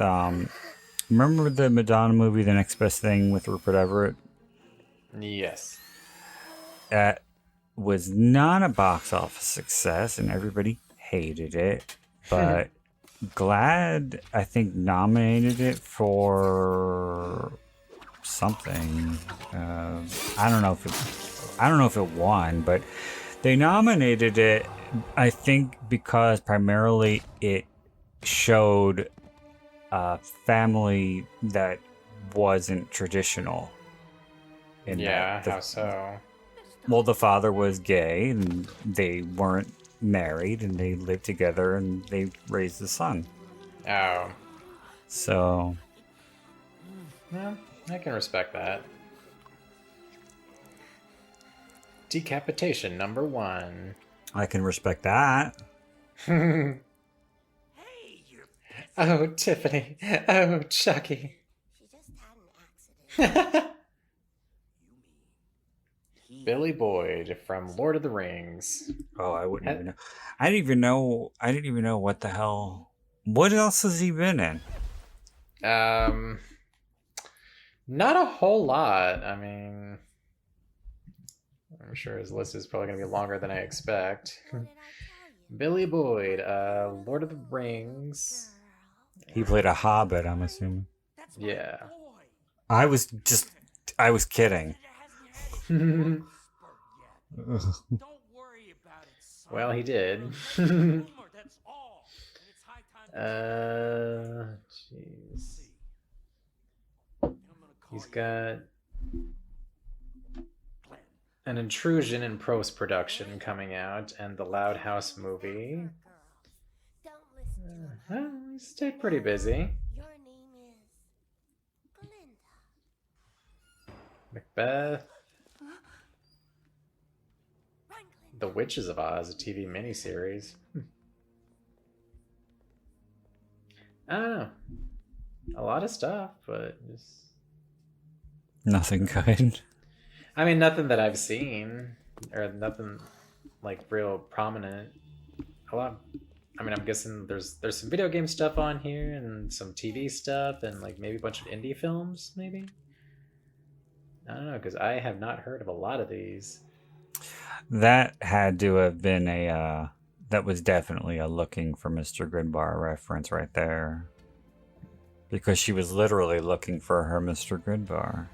remember the Madonna movie, The Next Best Thing, with Rupert Everett? Yes. That was not a box office success, and everybody hated it. But GLAAD, I think, nominated it for something. I don't know if it won, but they nominated it, I think, because primarily it showed a family that wasn't traditional. In Yeah, that how so? well, the father was gay, and they weren't married, and they lived together, and they raised a son. Oh. So, Well, I can respect that. Decapitation number 1. I can respect that. Oh, Tiffany. Oh, Chucky. She just had an accident. Billy Boyd from Lord of the Rings. Oh, I wouldn't even know. I didn't even know what the hell. What else has he been in? Not a whole lot. I mean, I'm sure his list is probably going to be longer than I expect. Billy Boyd, Lord of the Rings. He played a hobbit, I'm assuming. Yeah. I was kidding. Well, he did. Jeez. He's got an Intrusion in post-production coming out, and the Loud House movie. Well, he stayed pretty busy. Your name is Glinda. Macbeth. The Witches of Oz, a TV miniseries. I don't know. A lot of stuff, but just... Nothing good. I mean, nothing that I've seen, or nothing like real prominent. A lot. I mean, I'm guessing there's some video game stuff on here, and some TV stuff, and like maybe a bunch of indie films, maybe. I don't know, because I have not heard of a lot of these. That had to have been a, that was definitely a looking for Mr. Goodbar reference right there. Because she was literally looking for her Mr. Goodbar.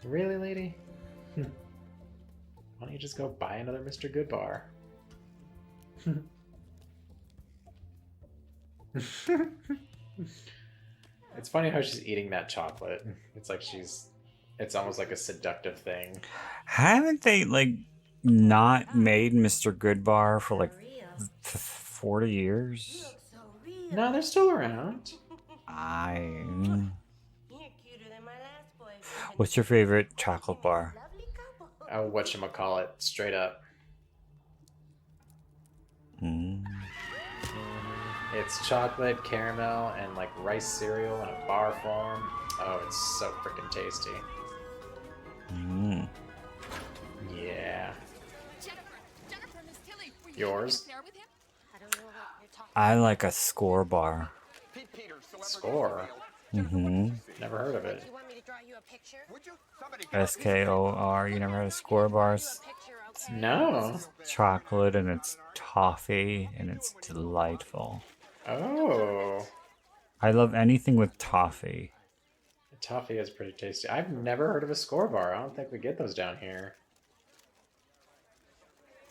Really, lady? Why don't you just go buy another Mr. Goodbar? It's funny how she's eating that chocolate. It's like it's almost like a seductive thing. Haven't they, like, not made Mr. Goodbar for, like, 40 years? No, they're still around. What's your favorite chocolate bar? Oh, whatchamacallit, straight up. It's chocolate, caramel, and like rice cereal in a bar form. Oh, it's so freaking tasty. Yeah. Yours? I like a score bar. Score? Never heard of it. SKOR. You never heard of score bars? No. Chocolate and it's toffee and it's delightful. Oh. I love anything with toffee. Toffee is pretty tasty. I've never heard of a score bar. I don't think we get those down here.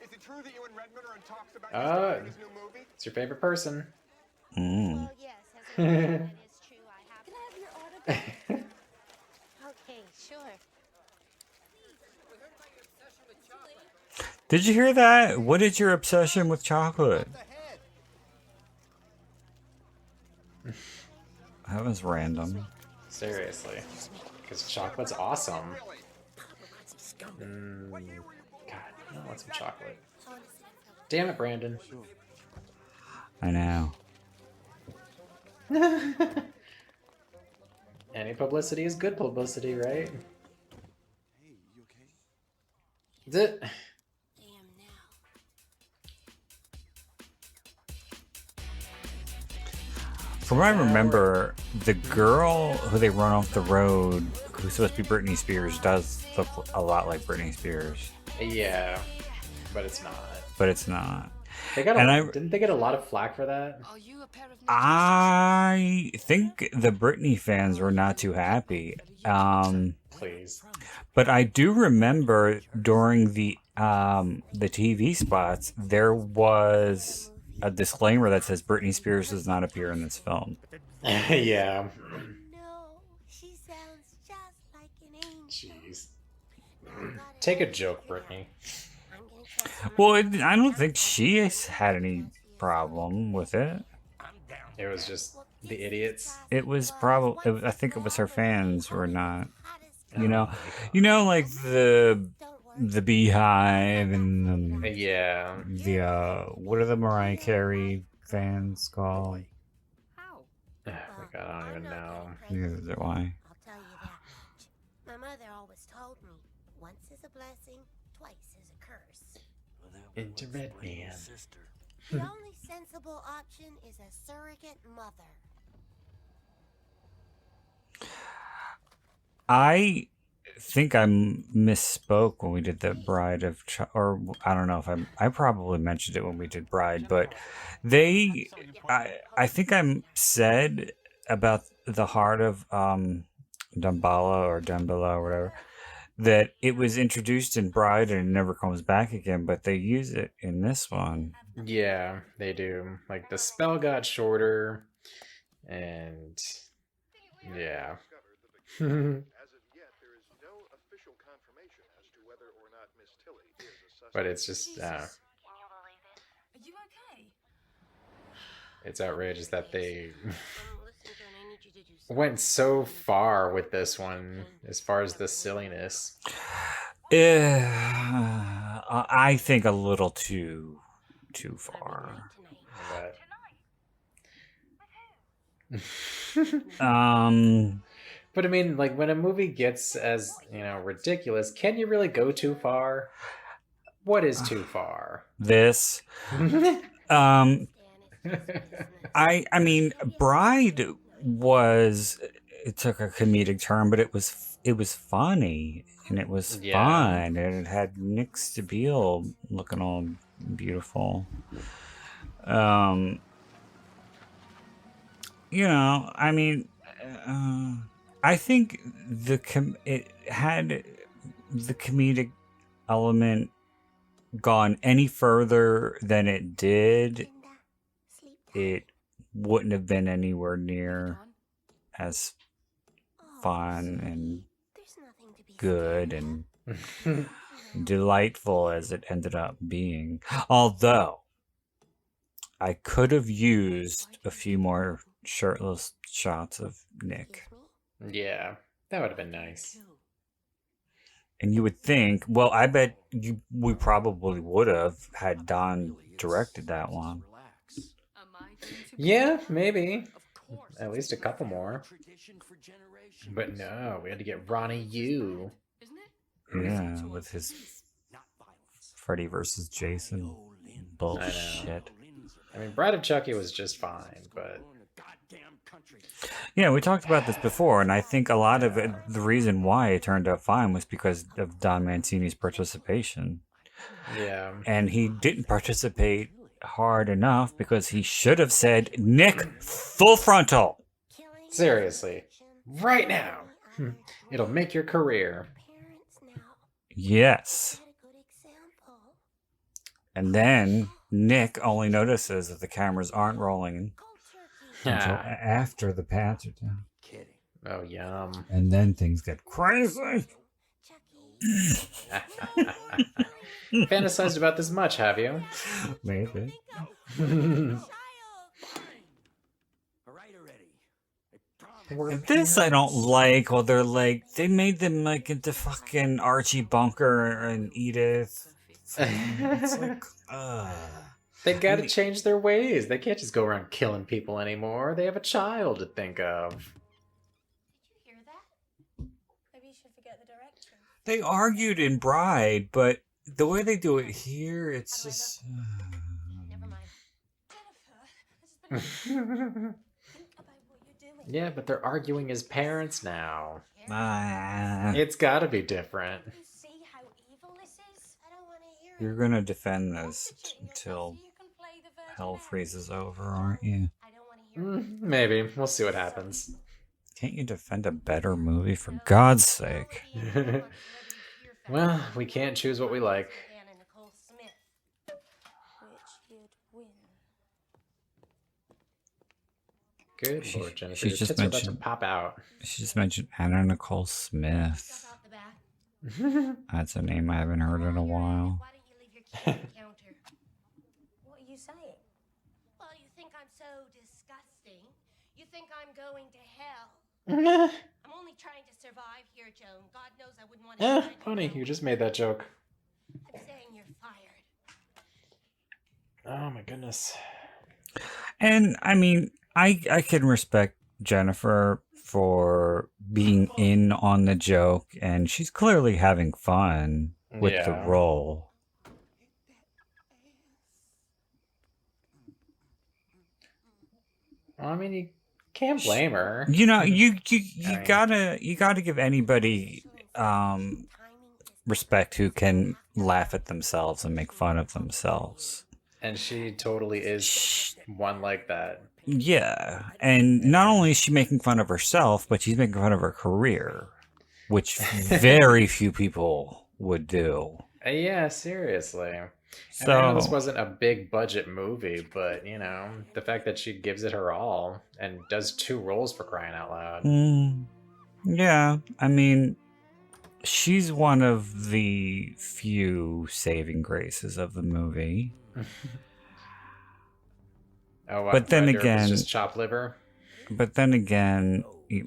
Is it true that you and Redmond are in talks about his new movie? It's your favorite person. Well, yes, as a matter that is true. I have your autograph. Okay, sure. Did you hear that? What is your obsession with chocolate? That was random. Seriously. Because chocolate's awesome. God, I want some chocolate. Damn it, Brandon. I know. Any publicity is good publicity, right? Hey, you okay? Is it? From what I remember, the girl who they run off the road, who's supposed to be Britney Spears, does look a lot like Britney Spears. Yeah, but it's not. But it's not. They got didn't they get a lot of flack for that? I think the Britney fans were not too happy. Please. But I do remember during the TV spots, there was a disclaimer that says Britney Spears does not appear in this film. Yeah. No, she sounds just like an angel. Jeez. Take a joke, Britney. Well, I don't think she has had any problem with it. It was just the idiots. It was probably, I think it was her fans who were not, you know, like the Beehive and yeah, what are the Mariah Carey fans called? Oh my God, I don't even know. Neither do I. I'll tell you that much. My mother always told me, once is a blessing, twice is a curse. Into Red Man. The only sensible option is a surrogate mother. I think I misspoke when we did the Bride of or I don't know if I probably mentioned it when we did Bride, but I think I said about the heart of Damballa or Damballa or whatever, that it was introduced in Bride and it never comes back again, but they use it in this one. Yeah, they do. Like the spell got shorter, and yeah. But it's just it's outrageous that they went so far with this one as far as the silliness. I think a little too far. But I mean, like when a movie gets as, ridiculous, can you really go too far? What is too far? This. I mean, Bride it took a comedic turn, but it was funny and it was fun, and it had Nick Stabile looking all beautiful. I mean, I think it had the comedic element gone any further than it did, it wouldn't have been anywhere near as fun and good and delightful as it ended up being. Although I could have used a few more shirtless shots of Nick. Yeah, that would have been nice. And you would think, well, I bet we probably would have had Don directed that one. Yeah, maybe. At least a couple more. But no, we had to get Ronnie Yu. Yeah, with his Freddy versus Jason bullshit. I mean, Bride of Chucky was just fine, but... Yeah, we talked about this before, and I think a lot of it, the reason why it turned out fine was because of Don Mancini's participation. Yeah. And he didn't participate hard enough because he should have said, Nick, full frontal. Seriously. Right now. It'll make your career. Yes. And then Nick only notices that the cameras aren't rolling until after the pads are down. Oh, yum. And then things get crazy. Fantasized about this much, have you? Maybe. This I don't like. Well, they made them like into fucking Archie Bunker and Edith. It's like, They gotta change their ways. They can't just go around killing people anymore. They have a child to think of. Did you hear that? Maybe you should forget the direction. They argued in Bride, but the way they do it here, it's just... Never mind. Jennifer, think about what you're doing. Yeah, but they're arguing as parents now. Ah, It's gotta be different. You see how evil this is? I don't want to hear you're gonna defend this till hell freezes over, aren't you? I don't want to hear Maybe. We'll see what happens. Can't you defend a better movie, for God's sake? Well, we can't choose what we like. Which you'd win. Good Lord, Jennifer. She Your just tits are about to mentioned- pop out. She just mentioned Anna Nicole Smith. off the bat. That's a name I haven't heard in a while. Why don't you leave your key at the counter? What are you saying? Well, you think I'm so disgusting. You think I'm going to hell. I'm only trying to survive here, Joan. God knows I wouldn't want to. Funny, you just made that joke. I'm saying you're fired. Oh my goodness. And I mean, I can respect Jennifer for being in on the joke, and she's clearly having fun with the Yeah. role. I mean, you can't blame her. You know, you I mean- gotta give anybody respect who can laugh at themselves and make fun of themselves. And she totally is one like that. Yeah, and not only is she making fun of herself, but she's making fun of her career, which very few people would do. Yeah, seriously. So I know this wasn't a big budget movie, but you know, the fact that she gives it her all and does 2 roles for crying out loud. yeah, I mean, she's one of the few saving graces of the movie. Oh, wow. But then Red Dirt was again- just chopped liver. But then again, you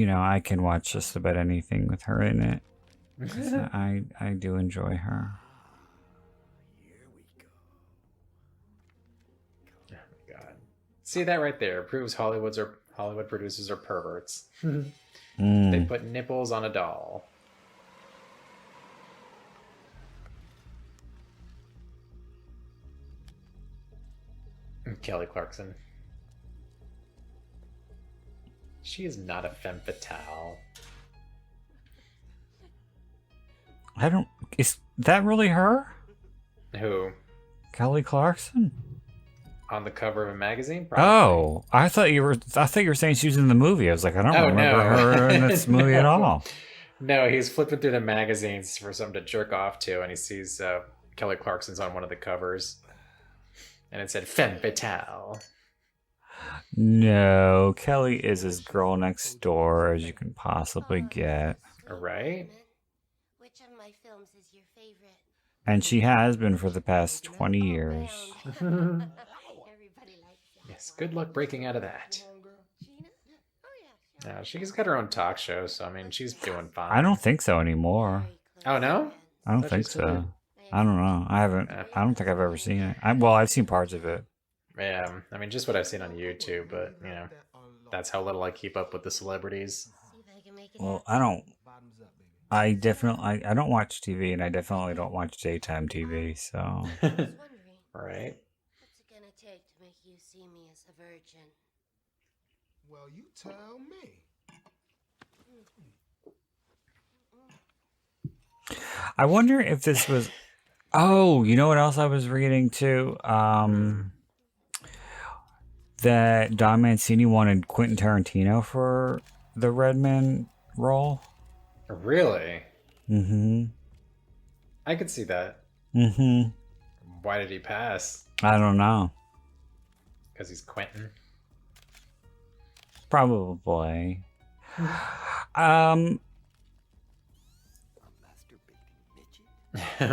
know, I can watch just about anything with her in it. I do enjoy her. Oh my god! See that right there proves Hollywood producers are perverts. They put nipples on a doll. Kelly Clarkson. She is not a femme fatale. Is that really her? Who? Kelly Clarkson? On the cover of a magazine? Probably. Oh, I thought you were saying she was in the movie. I was like, I don't remember her in this movie at all. No, he's flipping through the magazines for something to jerk off to, and he sees Kelly Clarkson's on one of the covers. And it said femme fatale. No, Kelly is as girl next door as you can possibly get. Right? Which of my films is your favorite? And she has been for the past 20 years. Everybody likes that. Yes, good luck breaking out of that. Gina? Oh yeah. No, she's got her own talk show, so I mean, she's doing fine. I don't think so anymore. Oh, no? I don't Thought think she still did. so. I don't know. I don't think I've ever seen it. I've seen parts of it. Yeah, I mean, just what I've seen on YouTube, but, you know, that's how little I keep up with the celebrities. See if I can make it Well, happen. I don't watch TV, and I definitely don't watch daytime TV. So I was wondering, Right? what's it gonna take to make you see me as a virgin? Well, you tell me. I wonder if this was. Oh, you know what else I was reading too? That Don Mancini wanted Quentin Tarantino for the Redman role. Really? Mm-hmm. I could see that. Mm-hmm. Why did he pass? I don't know. Because he's Quentin. Probably.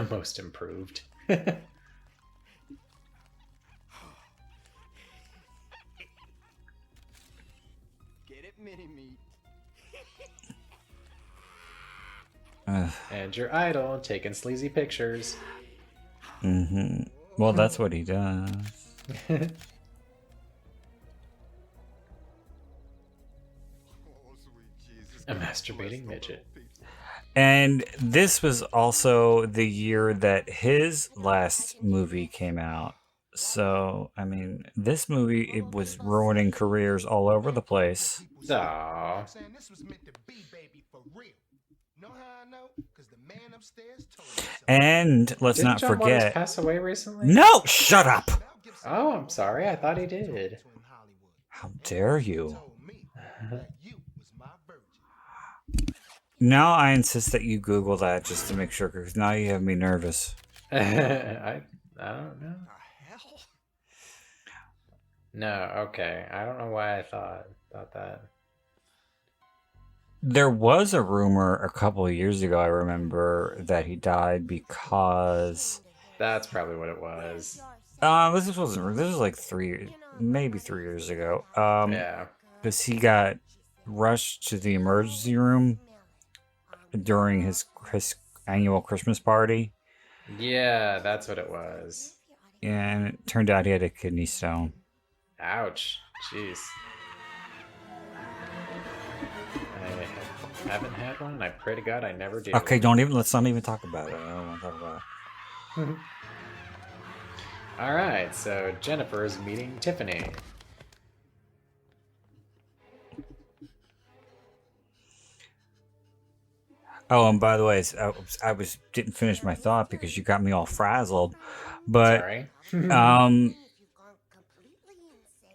Most improved. Get it, mini meat. And your idol taking sleazy pictures. Mm-hmm. Well, that's what he does. Oh, sweet Jesus. A masturbating midget. And this was also the year that his last movie came out. So, I mean, this movie, it was ruining careers all over the place. Aw. Saying this was meant to be, baby, for real. Know how I know? Because the man upstairs told me so. And let's Didn't not John Waters forget. pass away recently? No, shut up! Oh, I'm sorry. I thought he did. How dare you? Told me that you was my virgin. Now I insist that you Google that just to make sure, because now you have me nervous. I don't know. The hell? No, okay. I don't know why I thought that. There was a rumor a couple of years ago, I remember, that he died because That's probably what it was. this was like maybe 3 years ago. Yeah. Because he got rushed to the emergency room during his annual Christmas party, Yeah, that's what it was. and it turned out he had a kidney stone. Ouch. Jeez. I haven't had one, and I pray to God I never do. Okay, let's not even talk about it. I don't want to talk about it. All right, so Jennifer's meeting Tiffany. Oh, and by the way, I didn't finish my thought because you got me all frazzled. But Sorry.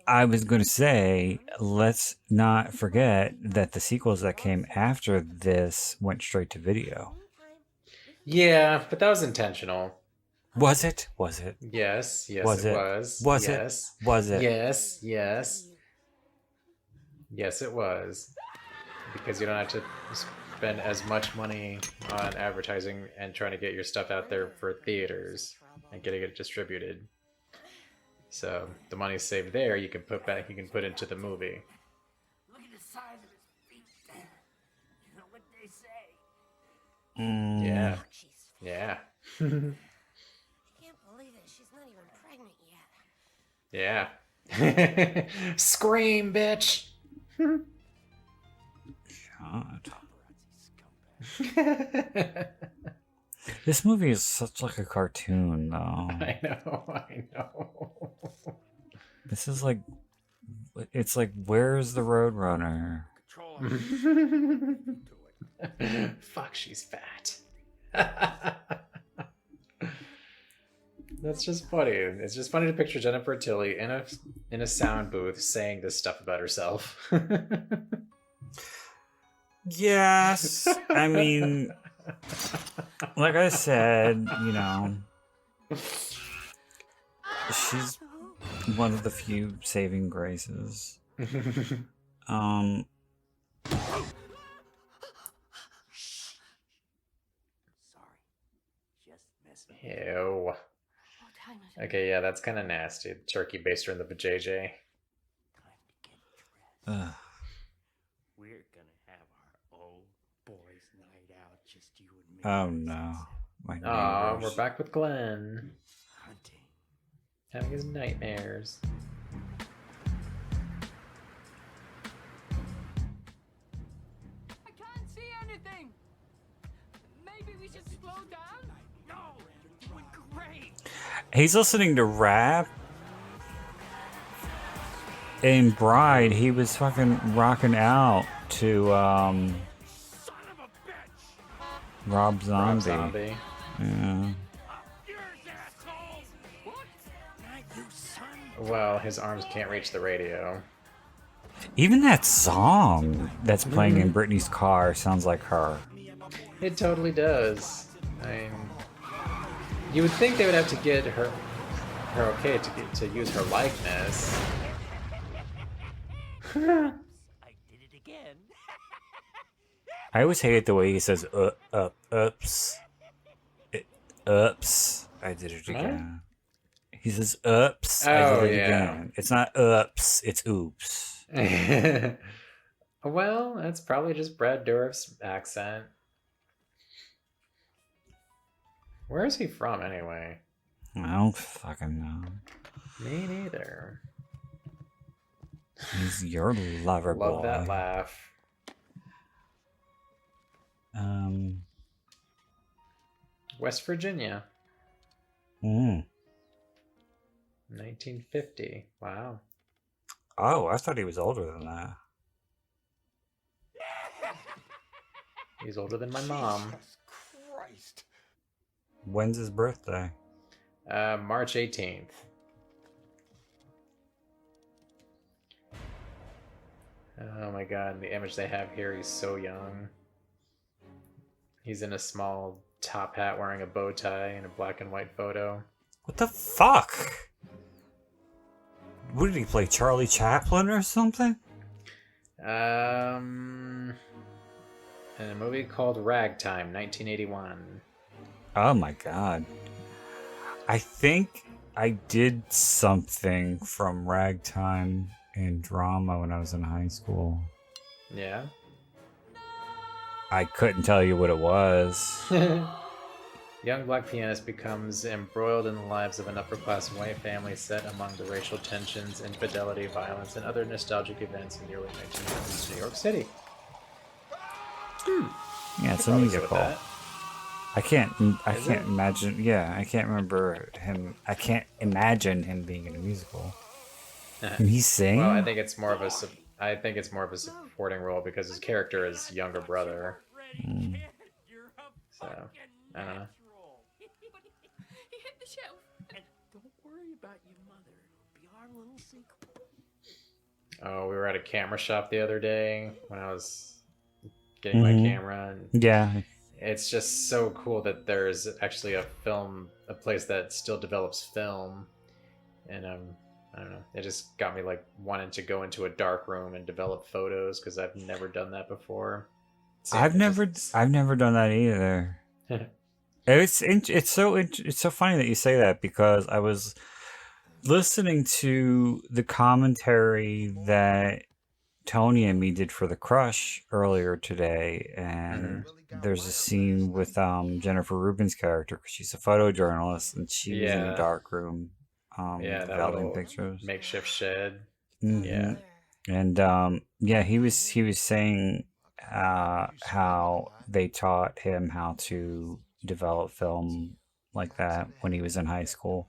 I was going to say, let's not forget that the sequels that came after this went straight to video. Yeah, but that was intentional. Was it? Was it? Yes, yes, Was it it? was. Was it? Yes. Was it? Yes, yes. Yes, it was. Because you don't have to spend as much money on advertising and trying to get your stuff out there for theaters and getting it distributed. So the money saved there, you can put back. You can put into the movie. Look at the size of his feet. You know what they say? Yeah. Yeah. I can't believe it. She's not even pregnant yet. Yeah. Scream, bitch. God. This movie is such like a cartoon, though. I know. This is like, it's like, where's the Roadrunner? Fuck, she's fat. That's just funny. It's just funny to picture Jennifer Tilly in a sound booth saying this stuff about herself. Yes, I mean, like I said, you know, she's one of the few saving graces. Sorry, just messing. Ew. What time is it? Okay, yeah, that's kind of nasty. Turkey baster in the vajayjay. Time to get dressed. Ugh. We're gonna have our old boys' night out, just you and me. Oh no, my Aw, neighbors. we're back with Glenn. Hunting. Having his nightmares. I can't see anything. Maybe we should slow down. No, you're doing great. He's listening to rap. In Bride, he was fucking rocking out to Son of a bitch. Rob Zombie. Zombie. Yeah. Yours, asshole. What? Not you, son. Well, his arms can't reach the radio. Even that song that's playing in Britney's car sounds like her. It totally does. I mean, you would think they would have to get her okay to use her likeness. I did it again. I always hated the way he says oops. Oops. I did it again. He says oops. I Oh, did it yeah. again. It's not oops, it's oops. Well, that's probably just Brad Dourif's accent. Where is he from anyway? I don't fucking know. Me neither. He's your lover boy. Love that laugh. West Virginia, Mm. 1950. Wow. Oh, I thought he was older than that. He's older than my mom. Jesus Christ. When's his birthday? March 18th. Oh my god, the image they have here, he's so young. He's in a small top hat wearing a bow tie in a black and white photo. What the fuck? What did he play? Charlie Chaplin or something? In a movie called Ragtime, 1981. Oh my god. I think I did something from Ragtime in drama when I was in high school. Yeah? I couldn't tell you what it was. Young black pianist becomes embroiled in the lives of an upper-class white family set among the racial tensions, infidelity, violence, and other nostalgic events in the early 1990s New York City. Yeah, it's a Probably go with musical. that. I can't Is it? imagine. Yeah, I can't remember him. I can't imagine him being in a musical. Can he Well, I sing? think it's more of a I think it's more of a supporting role because his character is younger brother. Mm. So I don't know. He hit the shelf. And don't worry about your mother. It'll be our little secret. Oh, we were at a camera shop the other day when I was getting my camera, and Yeah. it's just so cool that there's actually a place that still develops film, and I don't know, it just got me like wanting to go into a dark room and develop photos because I've never done that before. I've never done that either. It's so funny that you say that, because I was listening to the commentary that Tony and me did for The Crush earlier today, and there's a scene with Jennifer Rubin's character, because she's a photojournalist and she was in a Yeah. dark room Yeah, that developing little pictures. makeshift shed. Mhm. Yeah. And yeah, he was saying how they taught him how to develop film like that when he was in high school,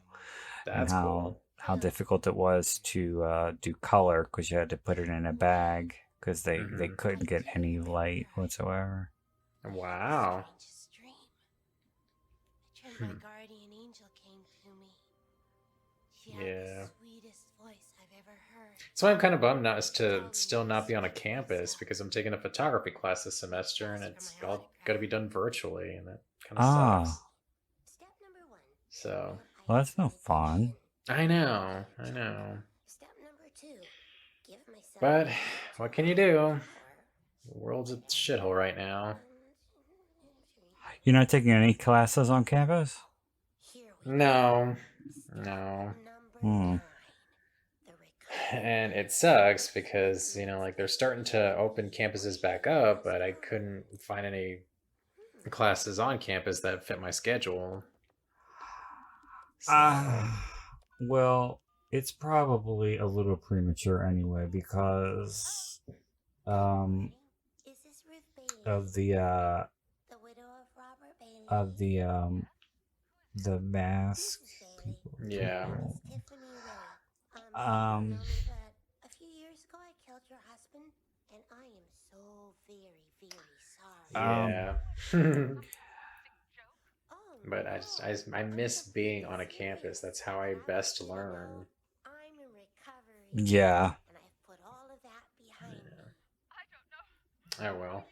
and That's cool. how difficult it was to do color, because you had to put it in a bag because they Mhm. couldn't get any light whatsoever. Wow. Strangest dream. A dream my guardian angel came to me. She had Yeah. the sweetest voice I've ever heard. So I'm kind of bummed not to still not be on a campus because I'm taking a photography class this semester and it's all got to be done virtually, and that kind of Ah, sucks. Step number 1. So well, that's no fun. I know. Step number 2. Give myself But a what can you do? The world's a shithole right now. You're not taking any classes on campus? Here we No. Number Hmm. 9. The recovery. And it sucks because, like they're starting to open campuses back up, but I couldn't find any classes on campus that fit my schedule. So, Well, it's probably a little premature anyway, because Is this Ruth Bailey? of the The widow of Robert Bailey. the mask Bailey. people. yeah. Tiffany Ray. Um, You know me, but a few years ago I killed your husband, and I am so very, very sorry. Yeah. Oh, But I miss being on a campus. That's how I best learn. I'm in recovery. Yeah. And I've put all of that behind me. Oh well.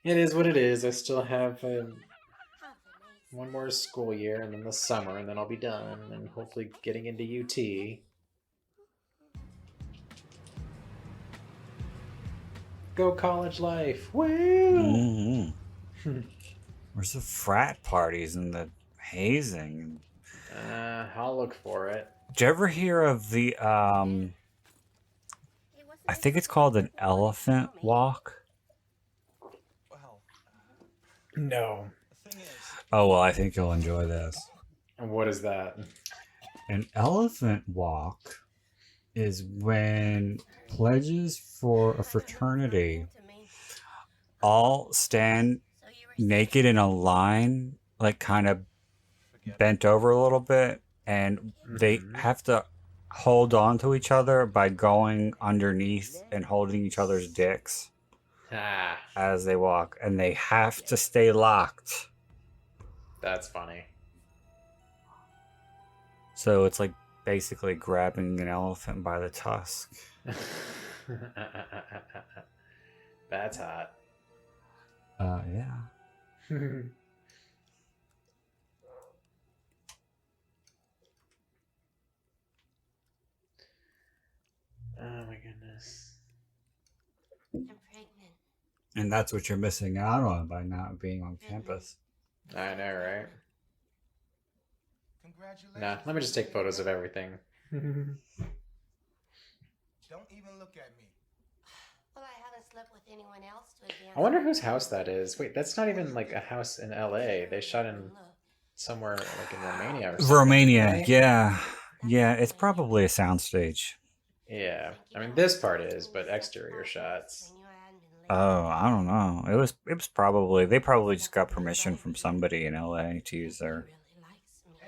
It is what it is. I still have Have a nice one more school year and then the summer, and then I'll be done and hopefully getting into UT. Go college life. Woo! Mhm. Where's the frat parties and the hazing? I'll look for it. Did you ever hear of the I think it's called an elephant walk? Well, No. the thing is, Oh, well, I think you'll enjoy this. And what is that? An elephant walk is when pledges for a fraternity all stand naked in a line, like kind of bent over a little bit, and they have to hold on to each other by going underneath and holding each other's dicks as they walk, and they have to stay locked. That's funny. So it's like basically grabbing an elephant by the tusk. That's hot. Yeah. Oh my goodness. I'm pregnant. And that's what you're missing out on by not being on campus. I know, right? congratulations. Nah, let me just take photos of everything. Don't even look at me. Well, I haven't slept with anyone else to advance. I wonder whose house that is. Wait, that's not even like a house in LA. They shot in somewhere like in Romania or something. Romania, right? yeah. Yeah, it's probably a soundstage. Yeah. I mean, this part is, but exterior shots. Oh, I don't know. It was probably they probably just got permission from somebody in LA to use their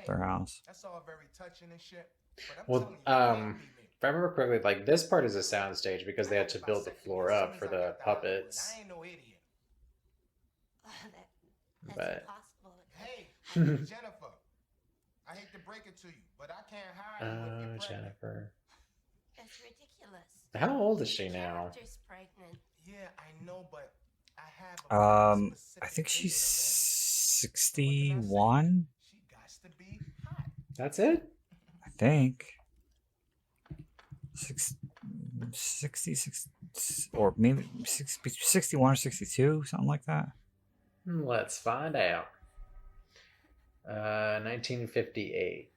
house. That's all very touching and shit. But I'm Well, telling you, you can't be me. if I remember correctly, like this part is a soundstage because they had to build the floor up for the puppets. I ain't no idiot. That's But Hey, impossible. Jennifer. I hate to break it to you, but I can't hire you if you're pregnant. Jennifer. That's ridiculous. How old is she now? Character's pregnant. Yeah, I know, but I have a very I specific think she's vision for the 61. woman. She got to be hot. That's it? I think. 66 or maybe 61 or 62, something like that. Let's find out. 1958.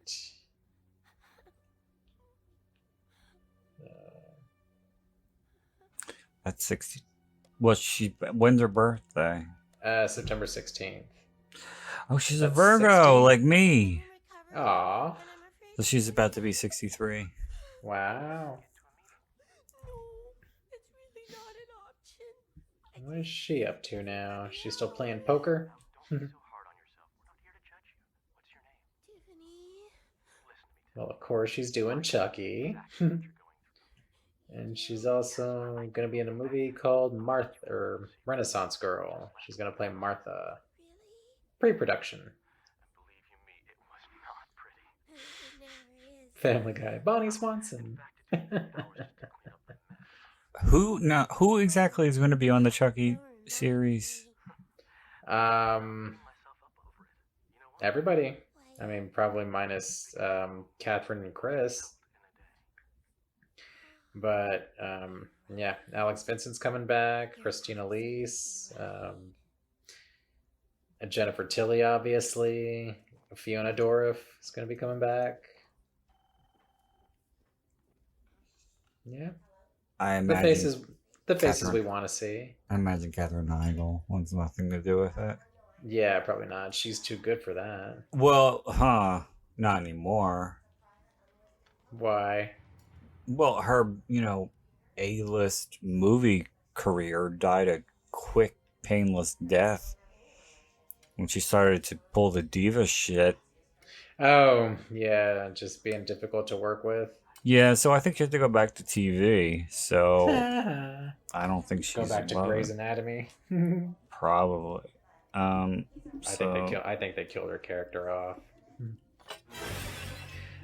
That's 60. Well, when's her birthday? September 16th. Oh, she's a That's Virgo 60. like me. Aw. So she's about to be 63. Wow. It's really not an option. What is she up to now? She's still playing poker? Tiffany. Well, of course, she's doing Chucky. And she's also going to be in a movie called Martha, or Renaissance Girl. She's going to play Martha. Pre-production. Family Guy. Bonnie Swanson. Who exactly is going to be on the Chucky series? Everybody. I mean, probably minus Catherine and Chris. But yeah, Alex Vincent's coming back. Christina Leese. Jennifer Tilly, obviously. Fiona Dourif is going to be coming back. Yeah. I The imagine faces we want to see. I imagine Katherine Heigl wants nothing to do with it. Yeah, probably not. She's too good for that. Well, not anymore. Why? Well, her, A-list movie career died a quick, painless death when she started to pull the diva shit. Oh, yeah, just being difficult to work with. Yeah, so I think she had to go back to TV. So I don't think she's Go back to Grey's Anatomy. Probably. I think they killed her character off.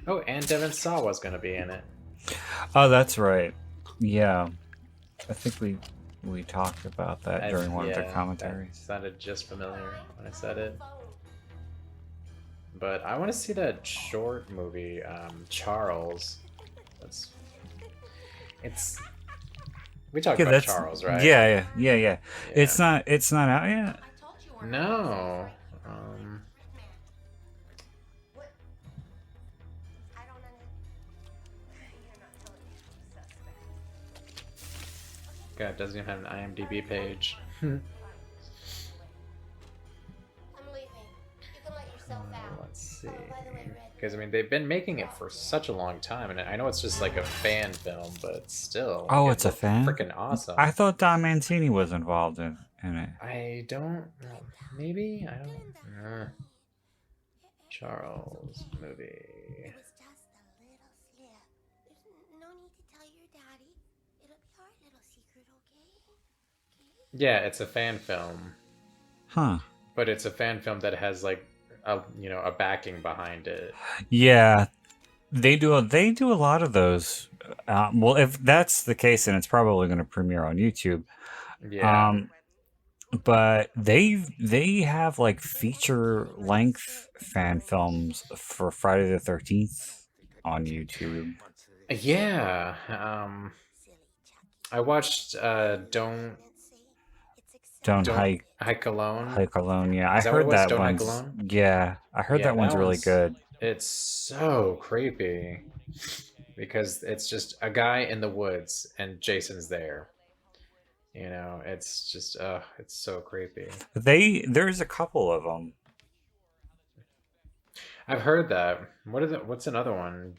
Oh, and Devin Sawa was going to be in it. Oh, that's right. Yeah, I think we talked about that during one of the commentaries. That sounded just familiar when I said it. But I want to see that short movie, Charles. We talked about Charles, right? Yeah. It's not out yet. No. God, it doesn't even have an IMDb page. I'm leaving. You can let yourself out. Let's see. Oh, by the way, Red. Because, I mean, they've been making it for such a long time, and I know it's just like a fan film, but still. Oh, it's a fan? Freaking awesome. I thought Don Mancini was involved in it. I don't know. Maybe? I don't know. Charles movie. It was just a little slip. There's no need to tell your daddy. It'll be our little secret, okay? Yeah, it's a fan film. Huh. But it's a fan film that has like a backing behind it. Yeah, they do a lot of those. Well, if that's the case, then it's probably going to premiere on YouTube. Yeah. But they have like feature length fan films for Friday the 13th on YouTube. Yeah. I watched Don't Hike Alone. Hike Alone, yeah. Is I that what heard it was? that Don't Hike one's Alone? yeah. I heard that one's really good. It's so creepy because it's just a guy in the woods and Jason's there. It's just it's so creepy. There's a couple of them. I've heard that. What's another one?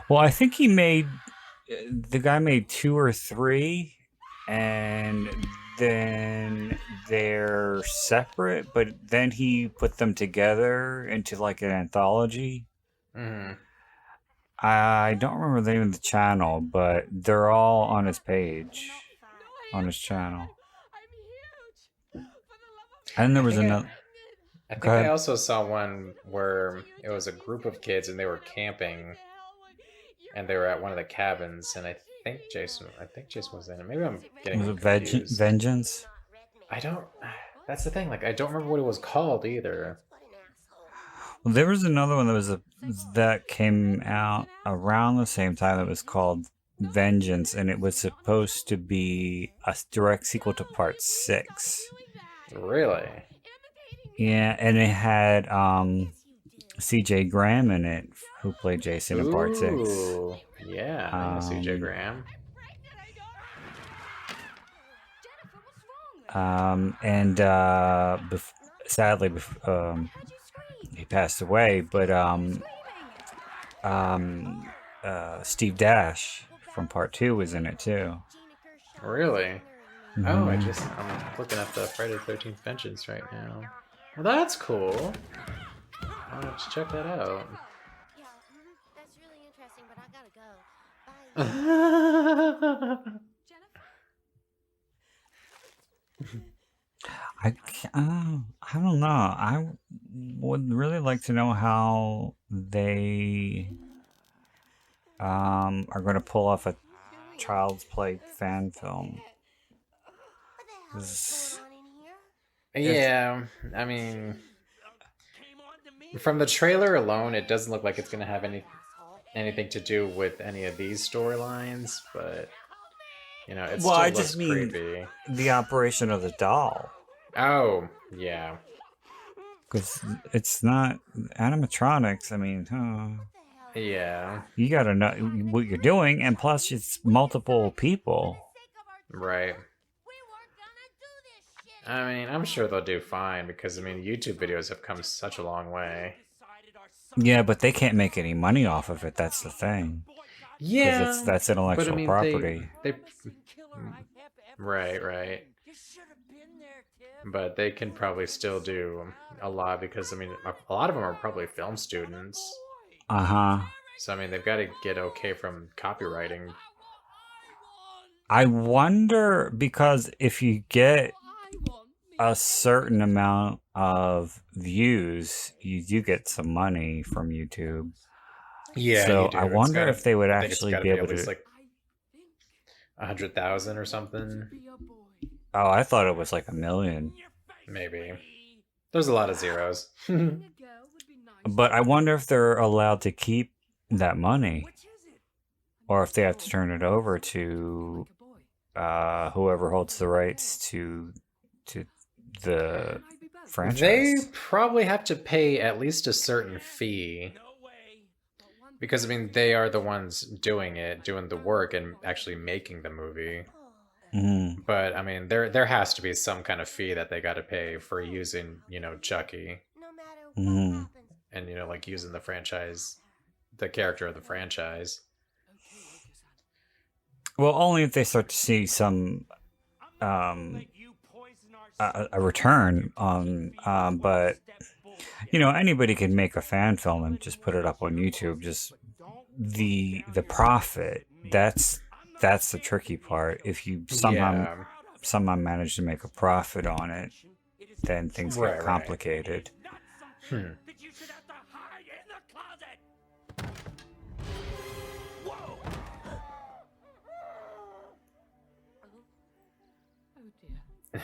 Well, I think he made the guy made 2 or 3, and then they're separate, but then he put them together into like an anthology. Mhm. I don't remember the name of the channel, but they're all on his page, on his channel. And there was another. I think Go I ahead. also saw one where it was a group of kids and they were camping, and they were at one of the cabins, and I think Jason was in it. Maybe I'm getting Was them it confused. Vengeance? I don't. That's the thing. Like, I don't remember what it was called either. Well, there was another one that came out around the same time that was called Vengeance, and it was supposed to be a direct sequel to Part 6. Really? Yeah, and it had C.J. Graham in it, who played Jason in Part 6. Ooh, yeah, I know CJ Graham. And sadly, he passed away. But Steve Dash from Part 2 was in it too. Really? Mhm. Oh, I'm looking at the Friday the 13th Vengeance right now. Well, that's cool. I'll have to check that out. Yeah, that's really interesting, but I gotta go. Bye. I don't know. I would really like to know how they are going to pull off a Child's Play fan film. What the hell is going on in here? Yeah, I mean, from the trailer alone, it doesn't look like it's going to have anything to do with any of these storylines, but you know, it Well, still I looks just mean creepy. the operation of the doll. Oh, yeah. Because it's not animatronics. I mean, Yeah. you gotta know what you're doing, and plus it's multiple people. Right. I mean, I'm sure they'll do fine because, I mean, YouTube videos have come such a long way. Yeah, but they can't make any money off of it. That's the thing. Yeah. Because that's intellectual but, I mean, property. Right. But they can probably still do a lot because, I mean, a lot of them are probably film students. Uh-huh. So, I mean, they've got to get okay from copywriting. I wonder, because if you get a certain amount of views, you do get some money from YouTube. Yeah, so you do. I wonder if they would actually be able at least to. like 100,000 or something. Oh, I thought it was like 1 million. Maybe. There's a lot of zeros. But I wonder if they're allowed to keep that money, or if they have to turn it over to whoever holds the rights to the franchise. They probably have to pay at least a certain fee. Because, I mean, they are the ones doing the work, and actually making the movie. Mm. But, I mean, there has to be some kind of fee that they got to pay for using, Chucky. Mm. And, like using the franchise, the character of the franchise. Well, only if they start to see some a return on, but anybody can make a fan film and just put it up on YouTube. Just the profit. That's the tricky part. If you somehow manage to make a profit on it, then things get complicated. Right.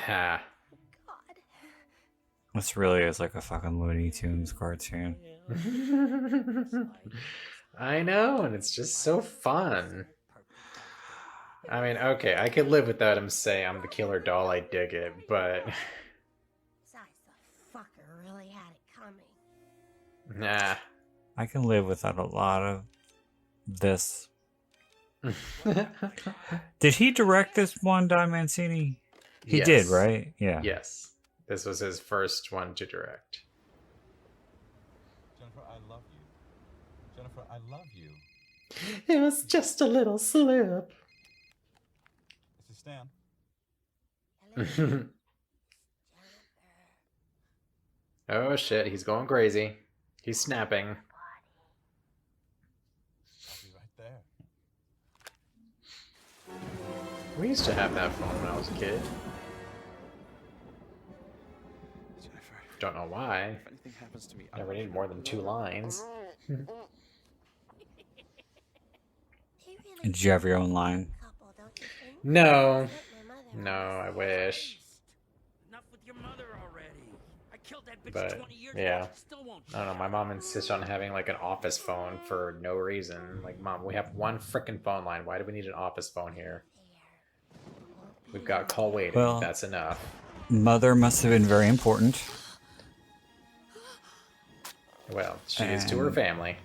Ha. This really is like a fucking Looney Tunes cartoon. I know, and it's just so fun. I mean, okay, I could live without him saying I'm the killer doll, I dig it, but... Besides, the fucker really had it coming. Nah. I can live without a lot of this. Did he direct this one, Don Mancini? He did, right? Yeah. Yes. This was his first one to direct. Jennifer, I love you. Jennifer, I love you. It was just a little slip. This is Stan. Oh shit, he's going crazy. He's snapping. I'll be right there. We used to have that phone when I was a kid. Jennifer, Don't know why. if anything happens to me, Never needed more than 2 lines. Did you have your own line? Couple, don't you think? No. My mother No, I wish. Enough with your mother already. I killed that bitch But, 20 years yeah. ago. Still won't. I don't know, my mom insists on having like an office phone for no reason. Like, Mom, we have one frickin' phone line. Why do we need an office phone here? We've got call waiting. Well- That's enough. Mother must have been very important. Well, she is to her family.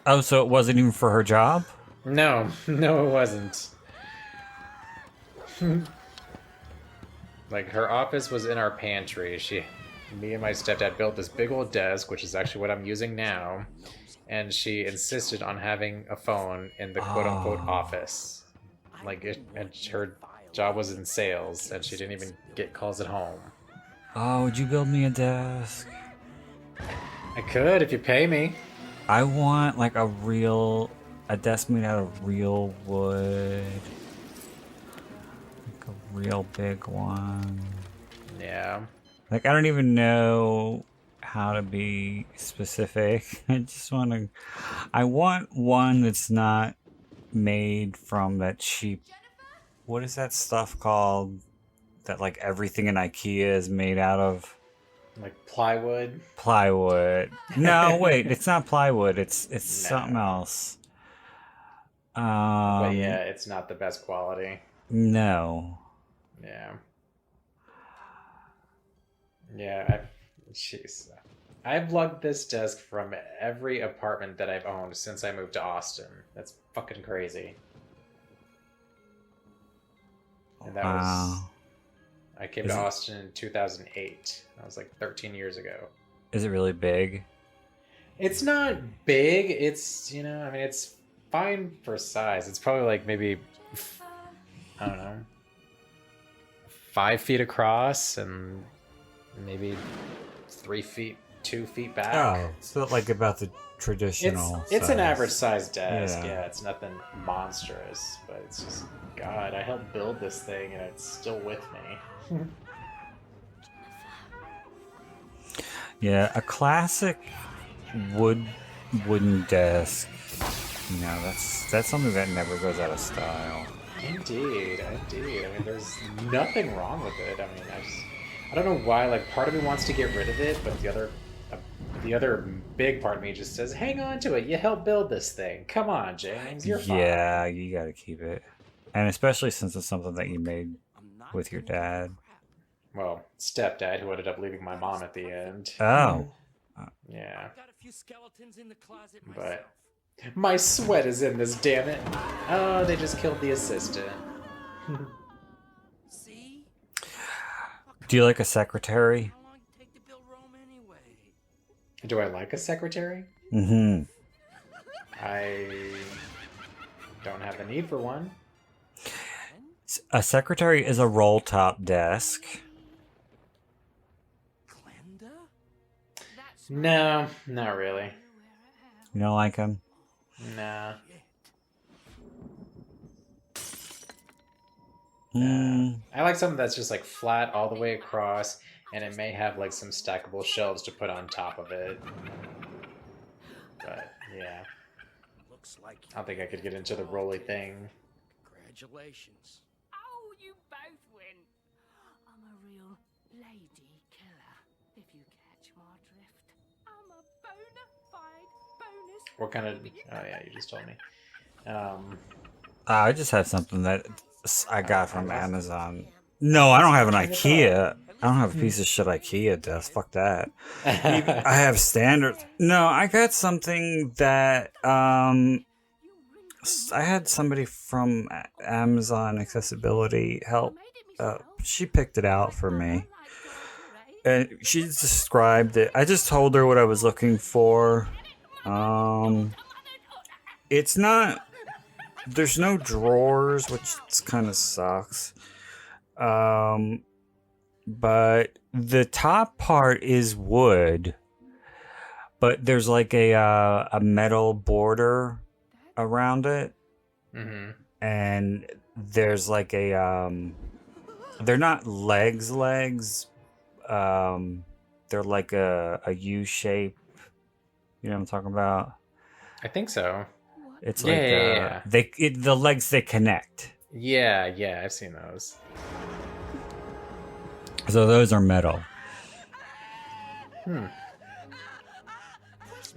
Oh, so it wasn't even for her job? No, no, it wasn't. Like, her office was in our pantry. Me and my stepdad built this big old desk, which is actually what I'm using now, and she insisted on having a phone in the quote-unquote office. Like, and her job was in sales, and she didn't even get calls at home. Oh, would you build me a desk? I could if you pay me. I want like a desk made out of real wood. Like a real big one. Yeah. Like, I don't even know how to be specific. I want one that's not made from that cheap, what is that stuff called? That like everything in IKEA is made out of? Like plywood. Plywood. No, wait, it's not plywood. It's something else. But yeah, it's not the best quality. No. Yeah. Yeah, I've lugged this desk from every apartment that I've owned since I moved to Austin. That's fucking crazy. And that was... I came to Austin in 2008. That was like 13 years ago. Is it really big? It's not big. It's, I mean, it's fine for size. It's probably like maybe, I don't know, 5 feet across and maybe 2 feet back. Oh, it's not like about the traditional It's an size. average sized desk. Yeah. Yeah, it's nothing monstrous, but it's just, God, I helped build this thing and it's still with me. Yeah, a classic wooden desk. That's something that never goes out of style. Indeed. I mean, there's nothing wrong with it. I mean, I don't know why. Like, part of me wants to get rid of it, but the other big part of me just says, "Hang on to it. You helped build this thing. Come on, James. You're fine." Yeah, you gotta keep it, and especially since it's something that you made with your dad. Well, stepdad, who ended up leaving my mom at the end. Oh. Yeah. Got a few skeletons in the closet myself. But my sweat is in this, damn it. Oh, they just killed the assistant. See? Do you like a secretary? How long did it take to build Rome anyway? Do I like a secretary? Mm-hmm. I don't have the need for one. A secretary is a roll-top desk. Glenda? No, not really. You don't like them? Nah. I like something that's just like flat all the way across, and it may have like some stackable shelves to put on top of it. But yeah, Looks like I don't think I could get into the rolly thing. Congratulations. Oh, you both win. I'm a real lady killer, if you catch my drift. I'm a bona fide bonus. What kind of? Oh yeah, you just told me. I just have something that I got from Amazon. No, I don't have an IKEA. I don't have a piece of shit IKEA desk. Fuck that. I have standard. No, I got something that I had somebody from Amazon Accessibility help. She picked it out for me, and she described it. I just told her what I was looking for, It's not. There's no drawers, which kind of sucks. But the top part is wood, but there's like a metal border around it, and there's like a they're not legs. They're like a U shape. You know what I'm talking about? I think so. It's Yeah, like the legs they connect. Yeah, I've seen those. So those are metal.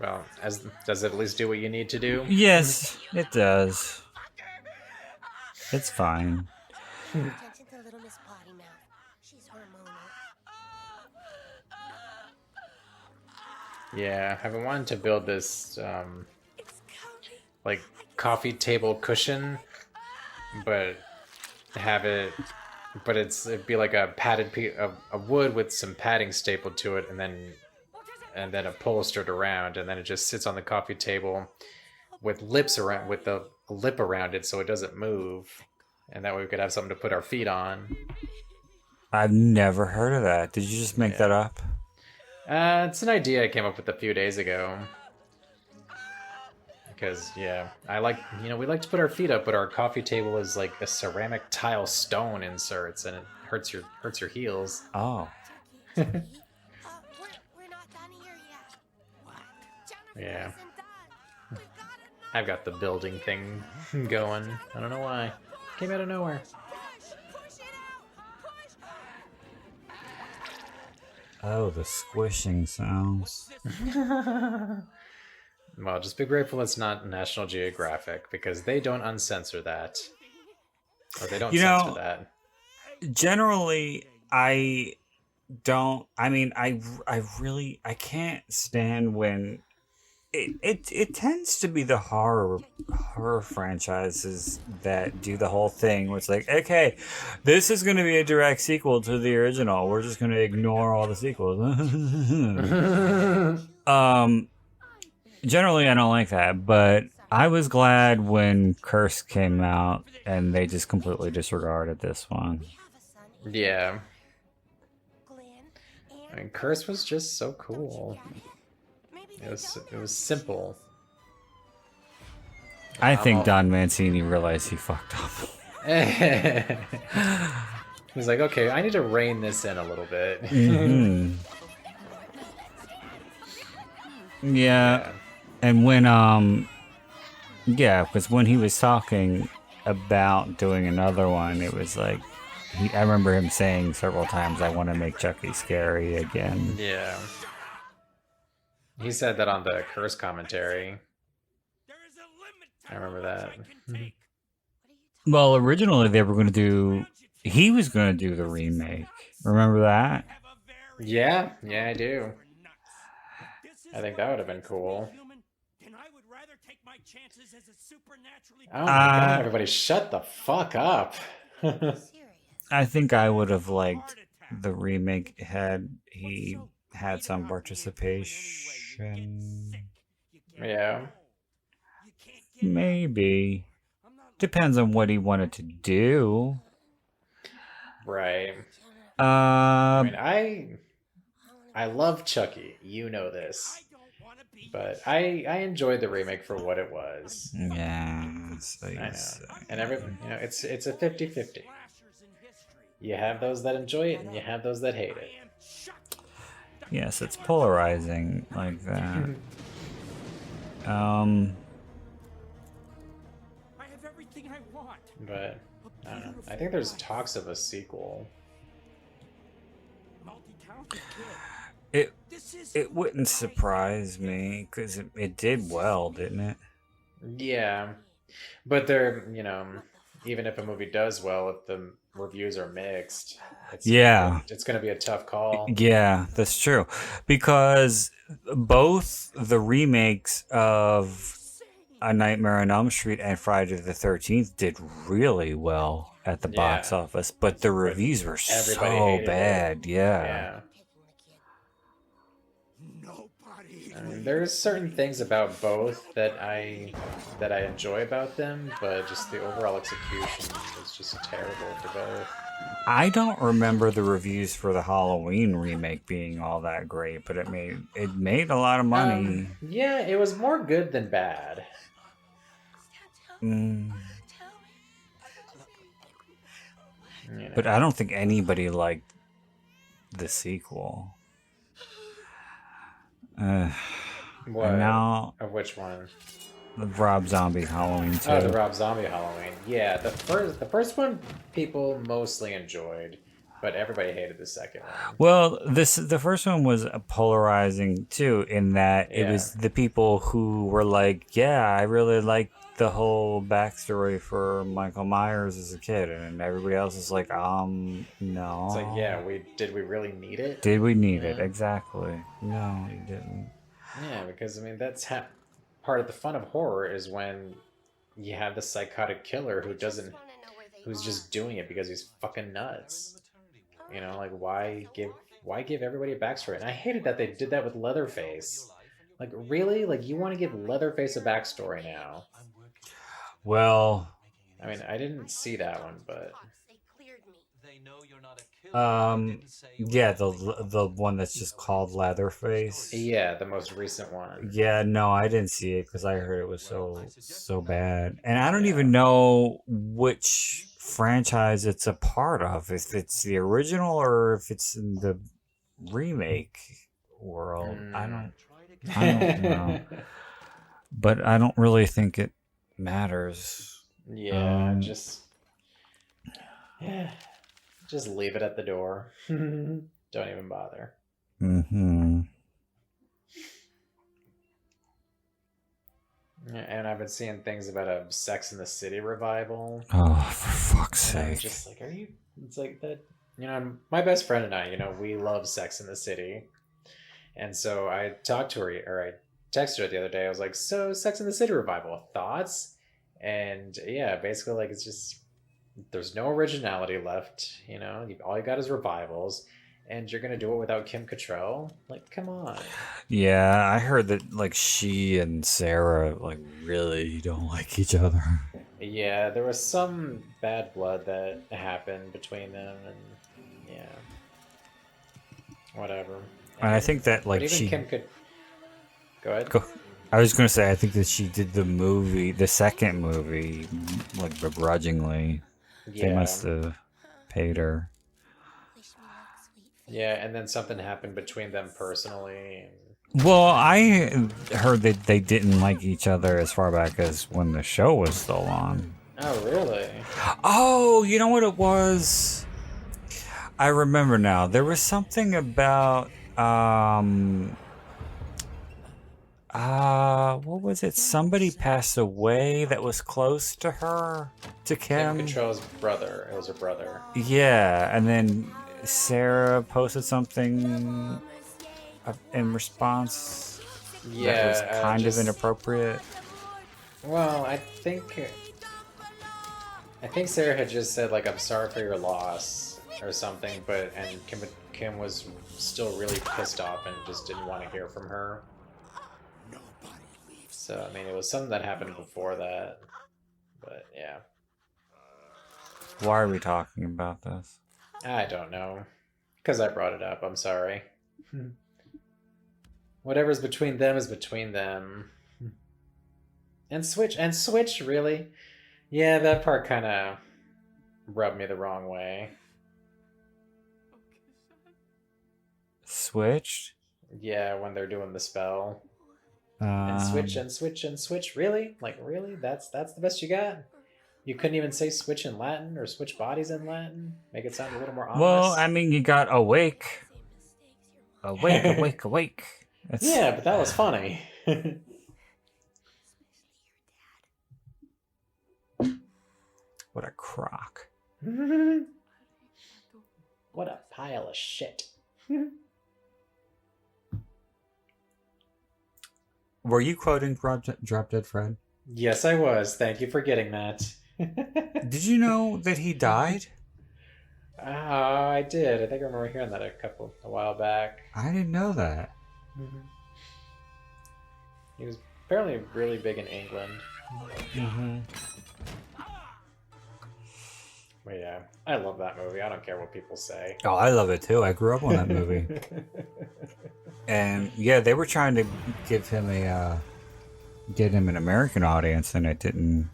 Well, does it at least do what you need to do? Yes, it does. It's fine. Attention to little Miss Potty Mouth. She's hormonal. Yeah, I've been wanting to build this like coffee table cushion, but it'd be like a padded piece of wood with some padding stapled to it, and then upholstered around, and then it just sits on the coffee table with the lip around it so it doesn't move, and that way we could have something to put our feet on. I've never heard of that. Did you just make that up? It's an idea I came up with a few days ago. Because, we like to put our feet up, but our coffee table is like a ceramic tile stone inserts, and it hurts your heels. Oh. We're not done here yet. What? Yeah. I've got the building thing going. I don't know why. Came out of nowhere. Oh, the squishing sounds. Well, just be grateful it's not National Geographic, because they don't uncensor that. Or they don't censor that. Generally, I can't stand when it tends to be the horror franchises that do the whole thing where it's like, okay, this is going to be a direct sequel to the original. We're just going to ignore all the sequels. Generally, I don't like that, but I was glad when Curse came out and they just completely disregarded this one. Yeah. I mean, Curse was just so cool. It was simple. I think Don Mancini realized he fucked up. He's like, okay, I need to rein this in a little bit. Yeah. And when because when he was talking about doing another one, it was like I remember him saying several times, I want to make Chucky scary again. Yeah. He said that on the Curse commentary. I remember that. Well, originally he was going to do the remake. Remember that? Yeah, I do. I think that would have been cool. Oh my god, everybody shut the fuck up. I think I would have liked the remake had he had some participation. Yeah. Maybe. Depends on what he wanted to do. Right. I mean, I love Chucky. You know this. But I enjoyed the remake for what it was. Yeah. I know. And it's a 50-50. You have those that enjoy it, and you have those that hate it. Yes, it's polarizing like that. I have everything I want. But I don't know. I think there's talks of a sequel. It wouldn't surprise me because it did well, didn't it? Yeah, but they're even if a movie does well, if the reviews are mixed, it's going to be a tough call. Yeah, that's true, because both the remakes of A Nightmare on Elm Street and Friday the 13th did really well at the box office, but the reviews were so bad. Yeah. Nobody. I mean, there's certain things about both that I enjoy about them, but just the overall execution is just terrible for both. I don't remember the reviews for the Halloween remake being all that great, but it made a lot of money. Yeah, it was more good than bad. Mm. You know. But I don't think anybody liked the sequel. What? Now, Of which one? the Rob Zombie Halloween 2. Oh, the Rob Zombie Halloween. Yeah, the first one people mostly enjoyed, but everybody hated the second one. Well, the first one was polarizing too, in that it was Yeah. the people who were like, "Yeah, I really like the whole backstory for Michael Myers as a kid," and everybody else is like, no. It's like, yeah, did we really need it? Did we need it? Exactly. No, you didn't. Yeah, because I mean that's part of the fun of horror is when you have the psychotic killer who's just doing it because he's fucking nuts. You know, like why give everybody a backstory? And I hated that they did that with Leatherface. Like really? Like you want to give Leatherface a backstory now? Well, I mean, I didn't see that one, but yeah, the one that's just called Leatherface. yeah, the most recent one. Yeah, no, I didn't see it because I heard it was so bad, and I don't even know which franchise it's a part of. If it's the original or if it's in the remake world, I don't know. But I don't really think it matters. Yeah, just leave it at the door. Don't even bother. Mm-hmm. And I've been seeing things about a Sex in the City revival. Oh, for fuck's And I'm sake! just like, are you? It's like that. You know, my best friend and I, we love Sex in the City, and so I talked to her, or I texted her the other day. I was like, "So, Sex in the City revival, thoughts?" And yeah, basically, like it's just there's no originality left. All you got is revivals, and you're gonna do it without Kim Cattrall. Like, come on. Yeah, I heard that like she and Sarah like really don't like each other. Yeah, there was some bad blood that happened between them, and yeah, whatever. And I think that like but even she Kim could go ahead. I was gonna say I think that she did the second movie, like begrudgingly. Yeah. They must have paid her. Yeah, and then something happened between them personally. Well, I heard that they didn't like each other as far back as when the show was still on. Oh, really? Oh, you know what it was? I remember now. There was something about what was it? Somebody passed away that was close to her, to Kim. Kim Cattrall's brother. It was her brother. Yeah, and then Sarah posted something in response that was kind of inappropriate. Well, I think Sarah had just said like, "I'm sorry for your loss" or something, and Kim was still really pissed off and just didn't want to hear from her. So I mean, it was something that happened before that, but yeah. Why are we talking about this? I don't know, because I brought it up. I'm sorry. Whatever's between them is between them. And Switch, really? Yeah, that part kind of rubbed me the wrong way. Switched? Yeah, when they're doing the spell. And switch, really? Like, really? That's the best you got? You couldn't even say switch in Latin or switch bodies in Latin? Make it sound a little more ominous? Well, I mean, you got awake. Awake. Yeah, but that was funny. What a crock. What a pile of shit. Were you quoting Drop Dead Fred? Yes, I was. Thank you for getting that. Did you know that he died? I did. I think I remember hearing that a while back. I didn't know that. He was apparently really big in England. Mm-hmm. But yeah, I love that movie. I don't care what people say. Oh, I love it too. I grew up on that movie. And yeah, they were trying to give him get him an American audience, and it didn't.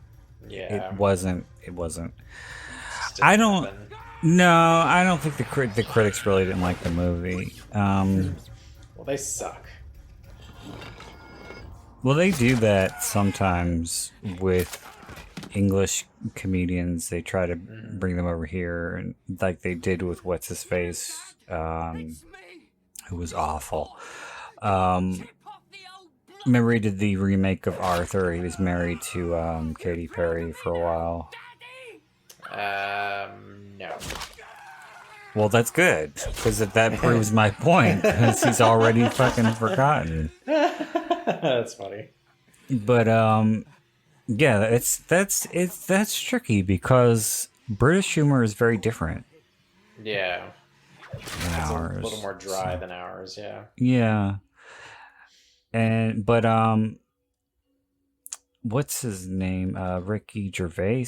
Yeah. It wasn't. Just I didn't don't. happen. No, I don't think the critics really didn't like the movie. Well, they suck. Well, they do that sometimes with English comedians. They try to bring them over here, and like they did with what's his face, who was awful. Remember he did the remake of Arthur. He was married to Katy Perry for a while. No. Well, that's good, because that proves my point, because he's already fucking forgotten. That's funny. But yeah, that's tricky because British humor is very different Yeah. than It's ours. a little more dry than ours, yeah. Yeah. But what's his name? Ricky Gervais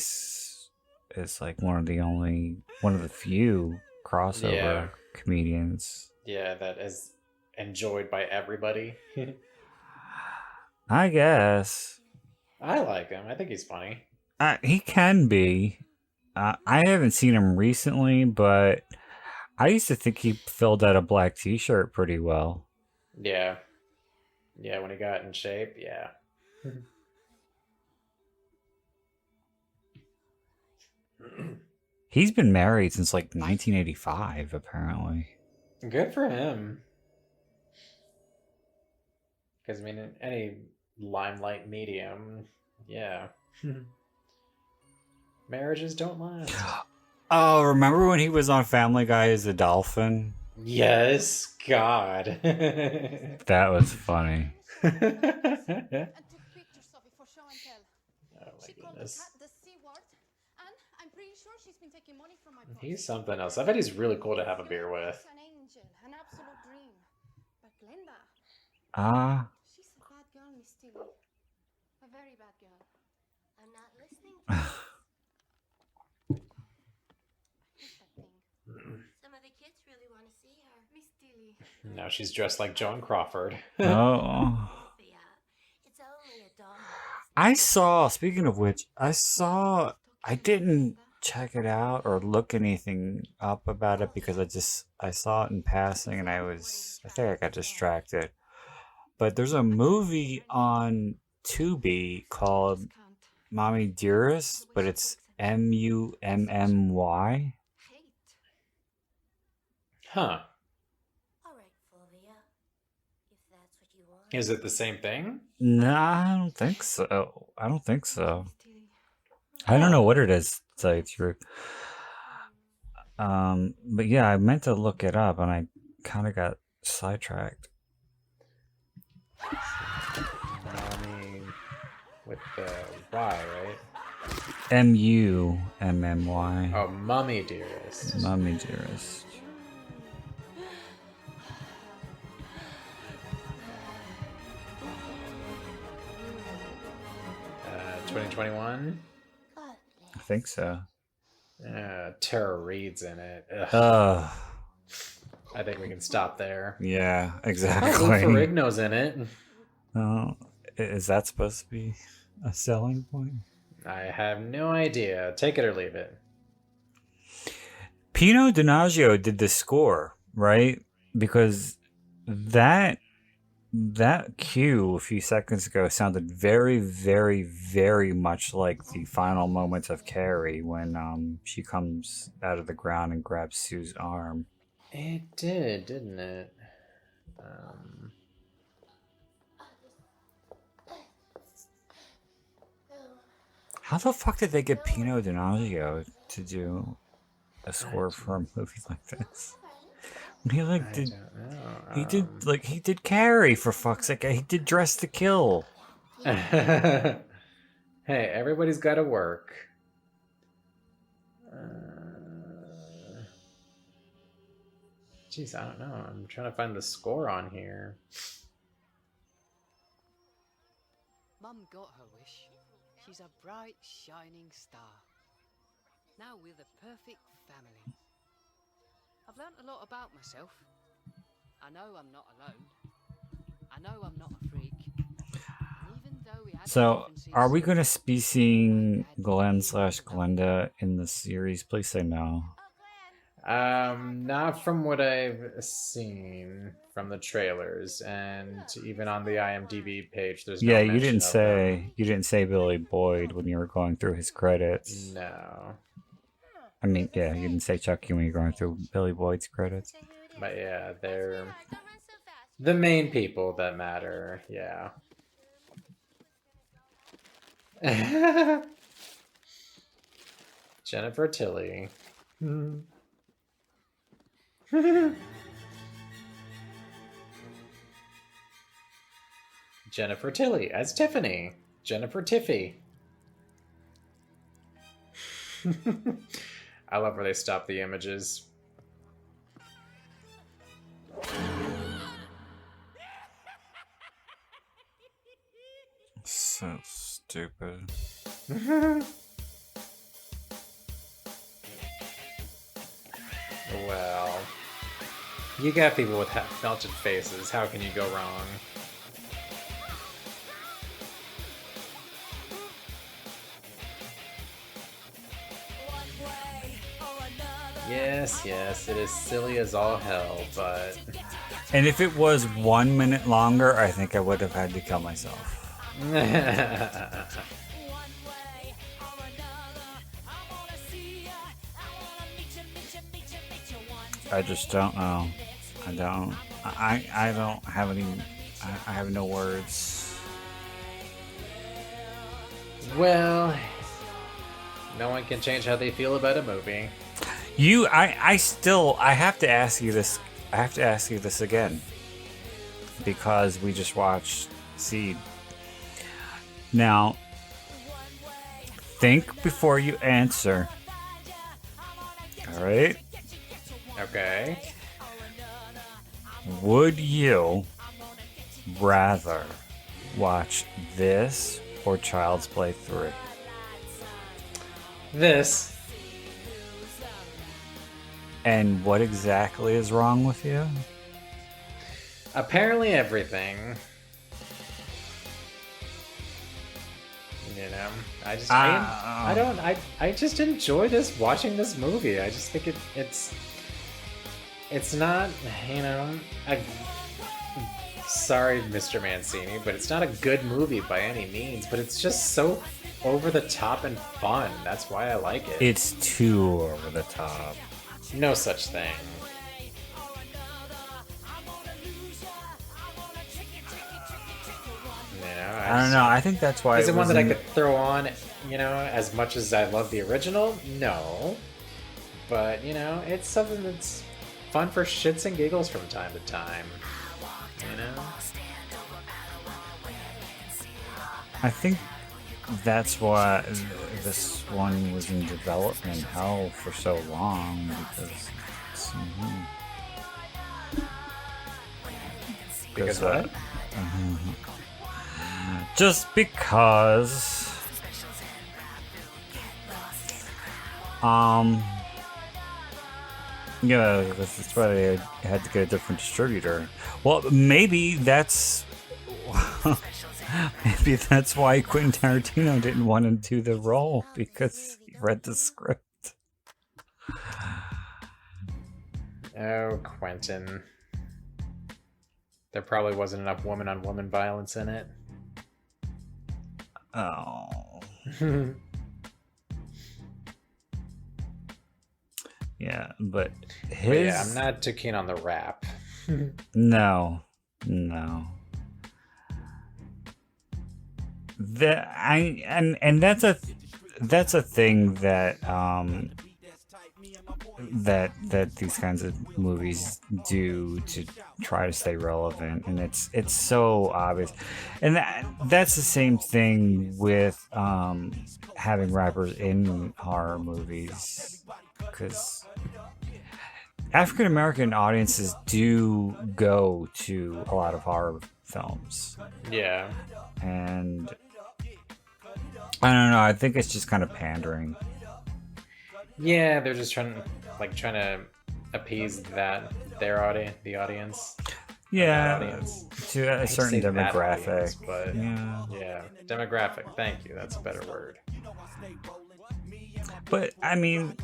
is like one of the few crossover comedians. Yeah, that is enjoyed by everybody. I guess. I like him. I think he's funny. He can be. I haven't seen him recently, but I used to think he filled out a black t-shirt pretty well. Yeah. Yeah, when he got in shape, yeah. He's been married since like 1985, apparently. Good for him. Because, I mean, in any limelight medium, yeah. Marriages don't last. Oh, remember when he was on Family Guy as a dolphin? Yes, God. That was funny. And took pictures of it for show and tell. Oh my She called the goodness. cat the C word, and I'm pretty sure she's been taking money from my purse. He's something else. I bet he's really cool to have a beer with. An angel, an absolute dream. But Glenda, she's a bad girl, Miss Tilly. A very bad girl. I'm not listening. Some of the kids really want to see her. Miss Tilly. Now she's dressed like Joan Crawford. Oh. Yeah, it's only a doll. Speaking of which, I didn't check it out or look anything up about it because I saw it in passing and I think I got distracted. But there's a movie on Tubi called Mommy Dearest, but it's Mummy. Huh. All right, Fulvia. If that's what you want. Is it the same thing? No, I don't think so. I don't know what it is, to tell you the truth. But yeah, I meant to look it up and I kind of got sidetracked. Mommy with the Y, right? Mummy. Oh, Mummy Dearest. Mommy Dearest. 2021? I think so. Tara Reid's in it. I think we can stop there. Yeah, Lou exactly. Ferrigno's in it. Oh, is that supposed to be a selling point? I have no idea. Take it or leave it. Pino Donaggio did the score, right? Because that cue a few seconds ago sounded very, very, very much like the final moments of Carrie when she comes out of the ground and grabs Sue's arm. It did, didn't it? How the fuck did they get Pino Donaggio to do a score for a movie like this? He he did Carrie, for fuck's sake. He did Dress to Kill. Hey, everybody's got to work. Jeez, I don't know. I'm trying to find the score on here. Mum got her wish. She's a bright, shining star. Now we're the perfect family. I've learnt a lot about myself. I know I'm not alone. I know I'm not a freak. And even though we had So, differences, are we going to be seeing Glenn/Glenda in the series? Please say no. Not from what I've seen from the trailers, and even on the IMDb page, there's no Yeah, you mention didn't of them. say you didn't say Billy Boyd when you were going through his credits. No. I mean, yeah, you didn't say Chucky when you were going through Billy Boyd's credits. But yeah, they're the main people that matter. Yeah. Jennifer Tilly. Jennifer Tilly as Tiffany. Jennifer Tiffy. I love where they stop the images. So stupid. Well, you got people with melted faces. How can you go wrong? Yes, yes, it is silly as all hell, but... And if it was 1 minute longer, I think I would have had to kill myself. I just don't know. I don't have any... I have no words. Well, no one can change how they feel about a movie. I have to ask you this. I have to ask you this again. Because we just watched Seed. Now, think before you answer. Alright? Okay. Would you rather watch this or Child's Play 3? This. And what exactly is wrong with you? Apparently everything. You know, I just enjoy watching this movie. I just think it's not, you know, sorry, Mr. Mancini, but it's not a good movie by any means, but it's just so over the top and fun. That's why I like it. It's too over the top. No such thing. You know, I don't know. I think that's why. Is it one that I could throw on, you know, as much as I love the original? No. But, you know, it's something that's fun for shits and giggles from time to time. You know? I think that's why this one was in development hell for so long, because what? Just because yeah, that's why they had to get a different distributor. Well, maybe that's maybe that's why Quentin Tarantino didn't want to do the role, because he read the script. Oh, Quentin. There probably wasn't enough woman-on-woman violence in it. Oh. Yeah, but yeah, I'm not too keen on the rap. No. That's a thing that that these kinds of movies do to try to stay relevant, and it's so obvious. And that's the same thing with having rappers in horror movies, because African American audiences do go to a lot of horror films. Yeah. And I don't know. I think it's just kind of pandering. Yeah, they're just trying to appease their audience, the audience. Yeah, Audience. to a certain demographic. Audience, but yeah, demographic. Thank you. That's a better word. But I mean,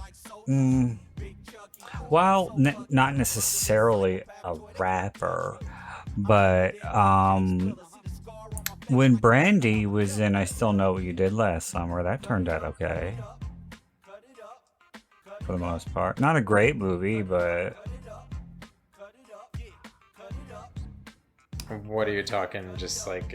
while not necessarily a rapper, but when Brandy was in I Still Know What You Did Last Summer, that turned out okay. For the most part. Not a great movie, but... What are you talking, just like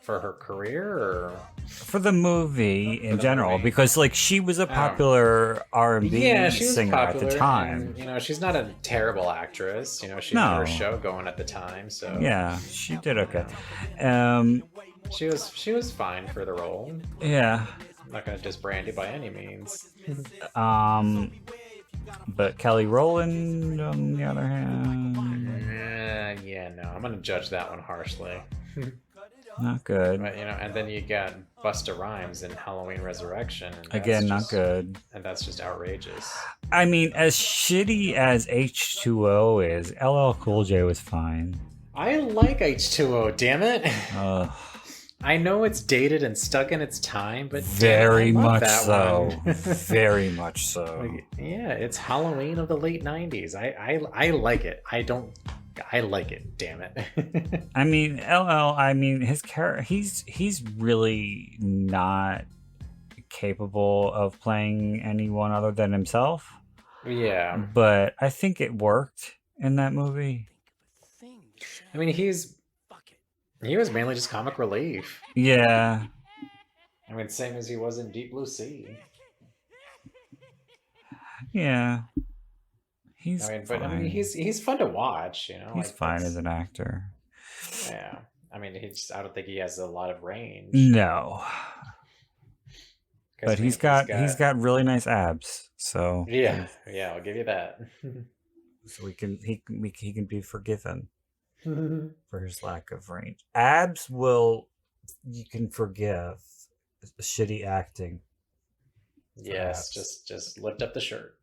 for her career, or for the movie in general? Because like she was a popular R&B singer at the time. And, she's not a terrible actress. She had her show going at the time, so yeah, she did okay. She was fine for the role. Yeah, I'm not gonna diss Brandy by any means. But Kelly Rowland, on the other hand, no, I'm gonna judge that one harshly. Not good. But, and then you got Busta Rhymes in Halloween Resurrection. Again, not good. And that's just outrageous. I mean, as shitty as H2O is, LL Cool J was fine. I like H2O, damn it. I know it's dated and stuck in its time, but very much that so. One. Very much so. Yeah, it's Halloween of the late 90s. I like it. I like it, damn it. I mean, LL, his character, he's really not capable of playing anyone other than himself. Yeah. But I think it worked in that movie. I mean, he was mainly just comic relief. Yeah. I mean, same as he was in Deep Blue Sea. Yeah. He's he's fun to watch, He's fine as an actor. Yeah. I mean, I don't think he has a lot of range. No. But he's got really nice abs. So yeah, I'll give you that. So he can be forgiven for his lack of range. Abs you can forgive shitty acting. Yes, just lift up the shirt.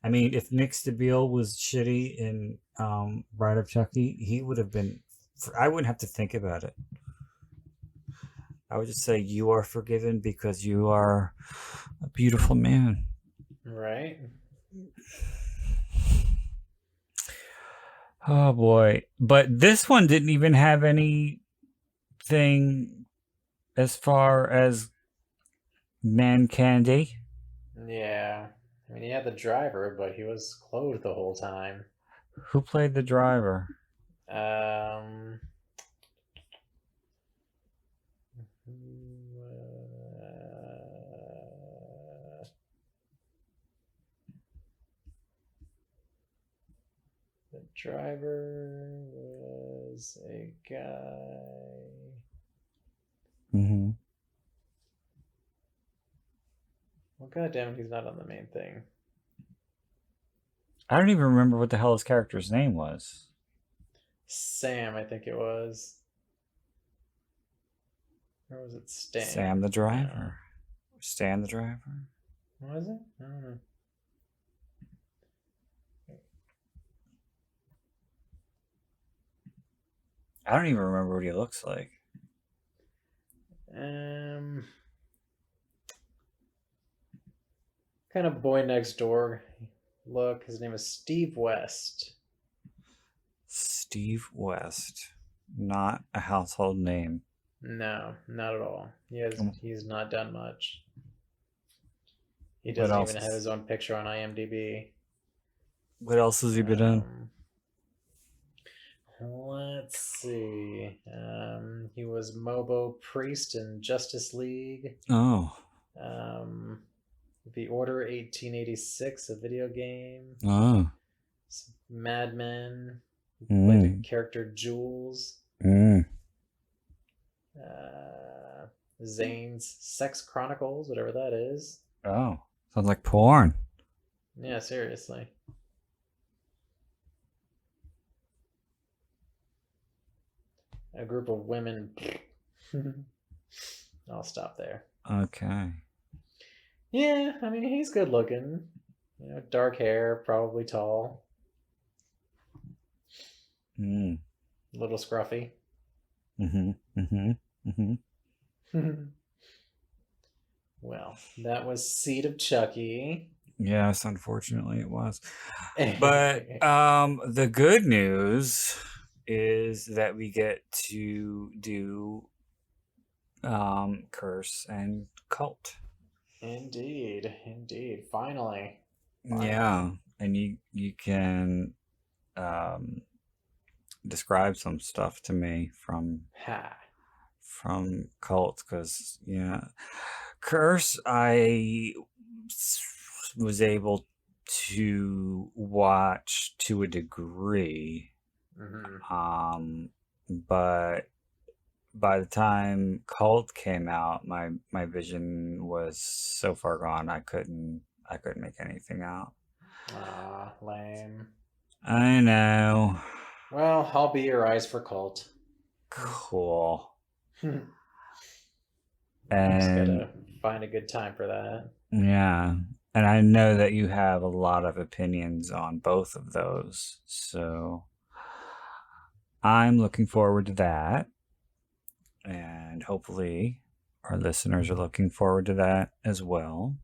I mean, if Nick Stabile was shitty in Bride of Chucky, he would have been. I wouldn't have to think about it. I would just say you are forgiven because you are a beautiful man. Right. Oh boy! But this one didn't even have anything as far as man candy. Yeah. I mean, he had the driver, but he was clothed the whole time. Who played the driver? The driver was a guy. Well, goddamn, he's not on the main thing. I don't even remember what the hell his character's name was. Sam, I think it was. Or was it Stan? Sam the driver. Stan the driver. Was it? I don't know. I don't even remember what he looks like. Kind of boy next door look. His name is Steve West. Steve West. Not a household name. No, not at all. He's not done much. He doesn't even have his own picture on IMDb. What else has he been in? Let's see. He was Mobo Priest in Justice League. Oh. The Order 1886, a video game. Oh. Mad Men. He played the character Jules. Zane's Sex Chronicles, whatever that is. Oh. Sounds like porn. Yeah, seriously. a group of women. I'll stop there. Okay. Yeah, I mean, he's good looking. You know, dark hair, probably tall. Mm. A little scruffy. Mm-hmm. Mm-hmm. Mm-hmm. Well, that was Seed of Chucky. Yes, unfortunately it was. But the good news is that we get to do Curse and Cult. Indeed, indeed. Finally. Yeah, and you can describe some stuff to me from Cult, because yeah, Curse I was able to watch to a degree, but by the time Cult came out, my vision was so far gone I couldn't make anything out. Ah, lame. I know. Well, I'll be your eyes for Cult. Cool. Just And gotta find a good time for that. yeah, and I know that you have a lot of opinions on both of those, so I'm looking forward to that, and hopefully our listeners are looking forward to that as well.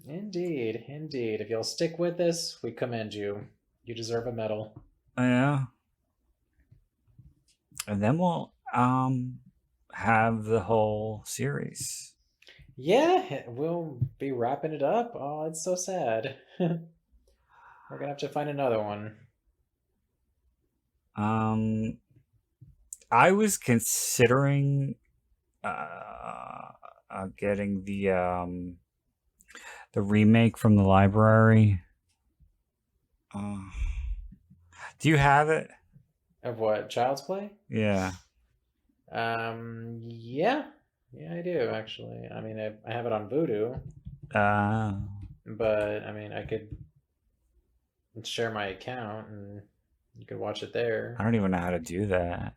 Indeed, indeed. If you'll stick with us, we commend you. You deserve a medal. Yeah. And then we'll have the whole series. Yeah, we'll be wrapping it up. Oh, it's so sad. We're gonna have to find another one. I was considering getting the remake from the library. Do you have it? Of what? Child's Play? Yeah. Yeah. Yeah, I do, actually. I mean, I have it on Voodoo. But, I mean, I could share my account and you could watch it there. I don't even know how to do that.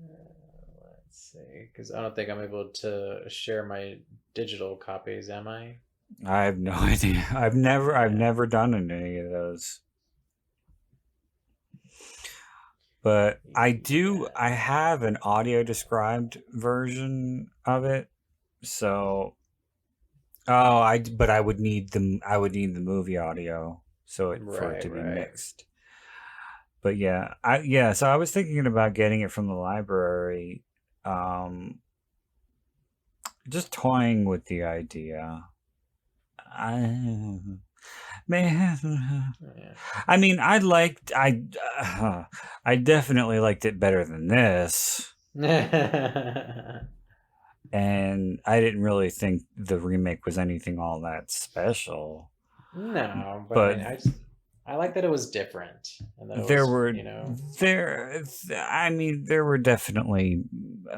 Let's see, because I don't think I'm able to share my digital copies, am I? I have no idea. I've never done any of those. But I have an audio described version of it. So but I would need the movie audio for it to be mixed. But yeah, so I was thinking about getting it from the library. Just toying with the idea. I mean, I definitely liked it better than this. And I didn't really think the remake was anything all that special. No, but I mean, I like that it was different. And that there were definitely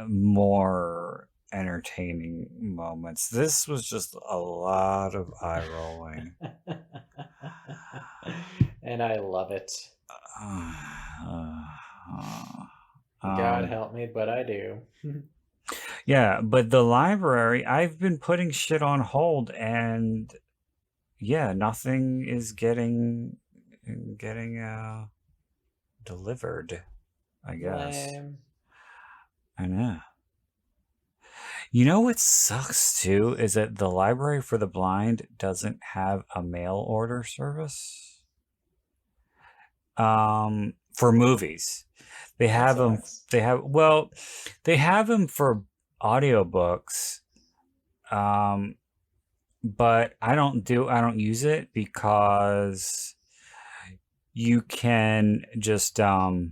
more entertaining moments. This was just a lot of eye rolling. And I love it. God help me, but I do. Yeah, but the library, I've been putting shit on hold, and yeah, nothing is getting delivered, I guess. Lame. I know. You know what sucks too is that the Library for the Blind doesn't have a mail order service. For movies. They have them they have them for audiobooks. But I don't use it because you can just download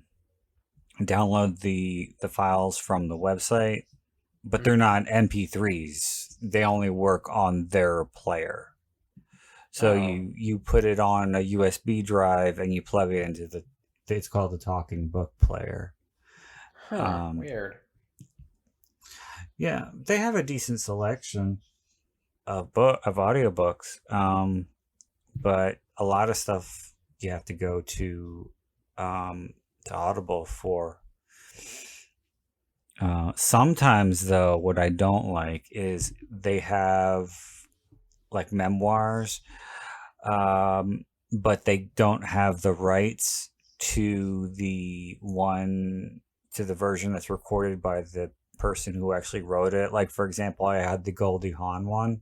the files from the website, but they're not MP3s. They only work on their player. So you put it on a USB drive and you plug it into it's called the Talking Book Player. Weird. Yeah, they have a decent selection of audiobooks, but a lot of stuff you have to go to Audible for. Sometimes though, what I don't like is they have like memoirs, but they don't have the rights to the version that's recorded by the person who actually wrote it. Like, for example, I had the Goldie Hawn one,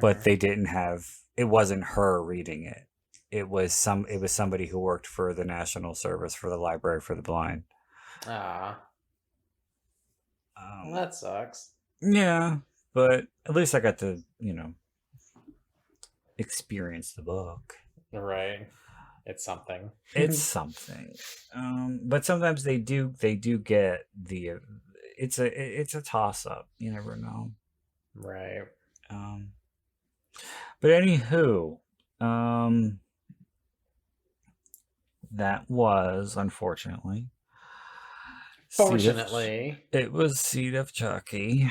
but they didn't have, it wasn't her reading it. It was somebody who worked for the National Service for the Library for the Blind. Ah. Well, that sucks. Yeah, but at least I got to, experience the book. Right. It's something. It's something. But sometimes they do get the it's a toss up. You never know. Right. But anywho, that was unfortunately. Fortunately. It was Seed of Chucky.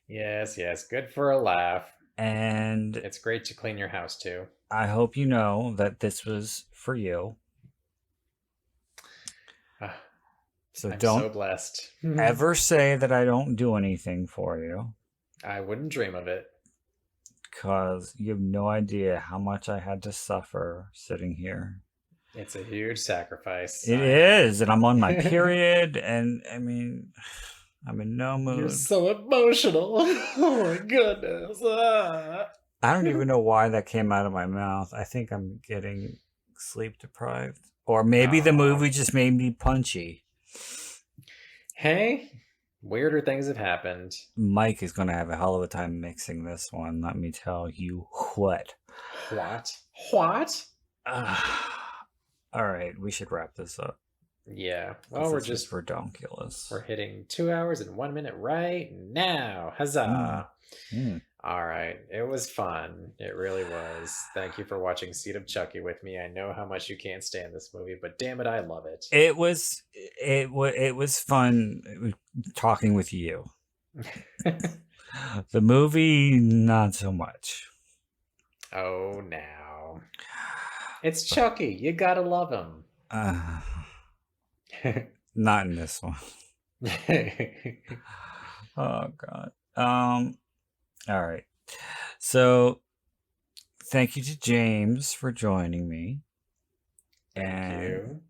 Yes, good for a laugh. And it's great to clean your house too. I hope you know that this was for you. So I'm don't so blessed. ever say that I don't do anything for you. I wouldn't dream of it. Because you have no idea how much I had to suffer sitting here. It's a huge sacrifice. It is, and I'm on my period, and I mean, I'm in no mood. You're so emotional. Oh my goodness. I don't even know why that came out of my mouth. I think I'm getting sleep deprived. Or maybe the movie just made me punchy. Hey, weirder things have happened. Mike is going to have a hell of a time mixing this one, let me tell you what. What? All right, we should wrap this up. Yeah. Well, we're just redonkulous. We're hitting 2 hours and 1 minute right now. Huzzah! All right, it was fun. It really was. Thank you for watching Seed of Chucky with me. I know how much you can't stand this movie, but damn it, I love it. It was fun talking with you. The movie, not so much. Oh, now. It's Chucky. You gotta love him. Not in this one. Oh, God. All right. So, thank you to James for joining me. Thank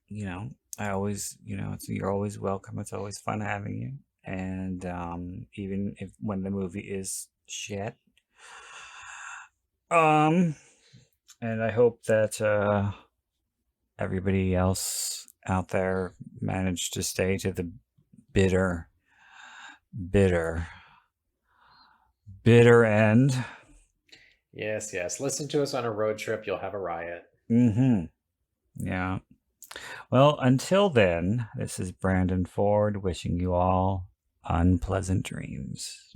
you. I always, you're always welcome. It's always fun having you. And even when the movie is shit. And I hope that everybody else out there managed to stay to the bitter end. Yes. Listen to us on a road trip. You'll have a riot. Yeah. Well, until then, this is Brandon Ford wishing you all unpleasant dreams.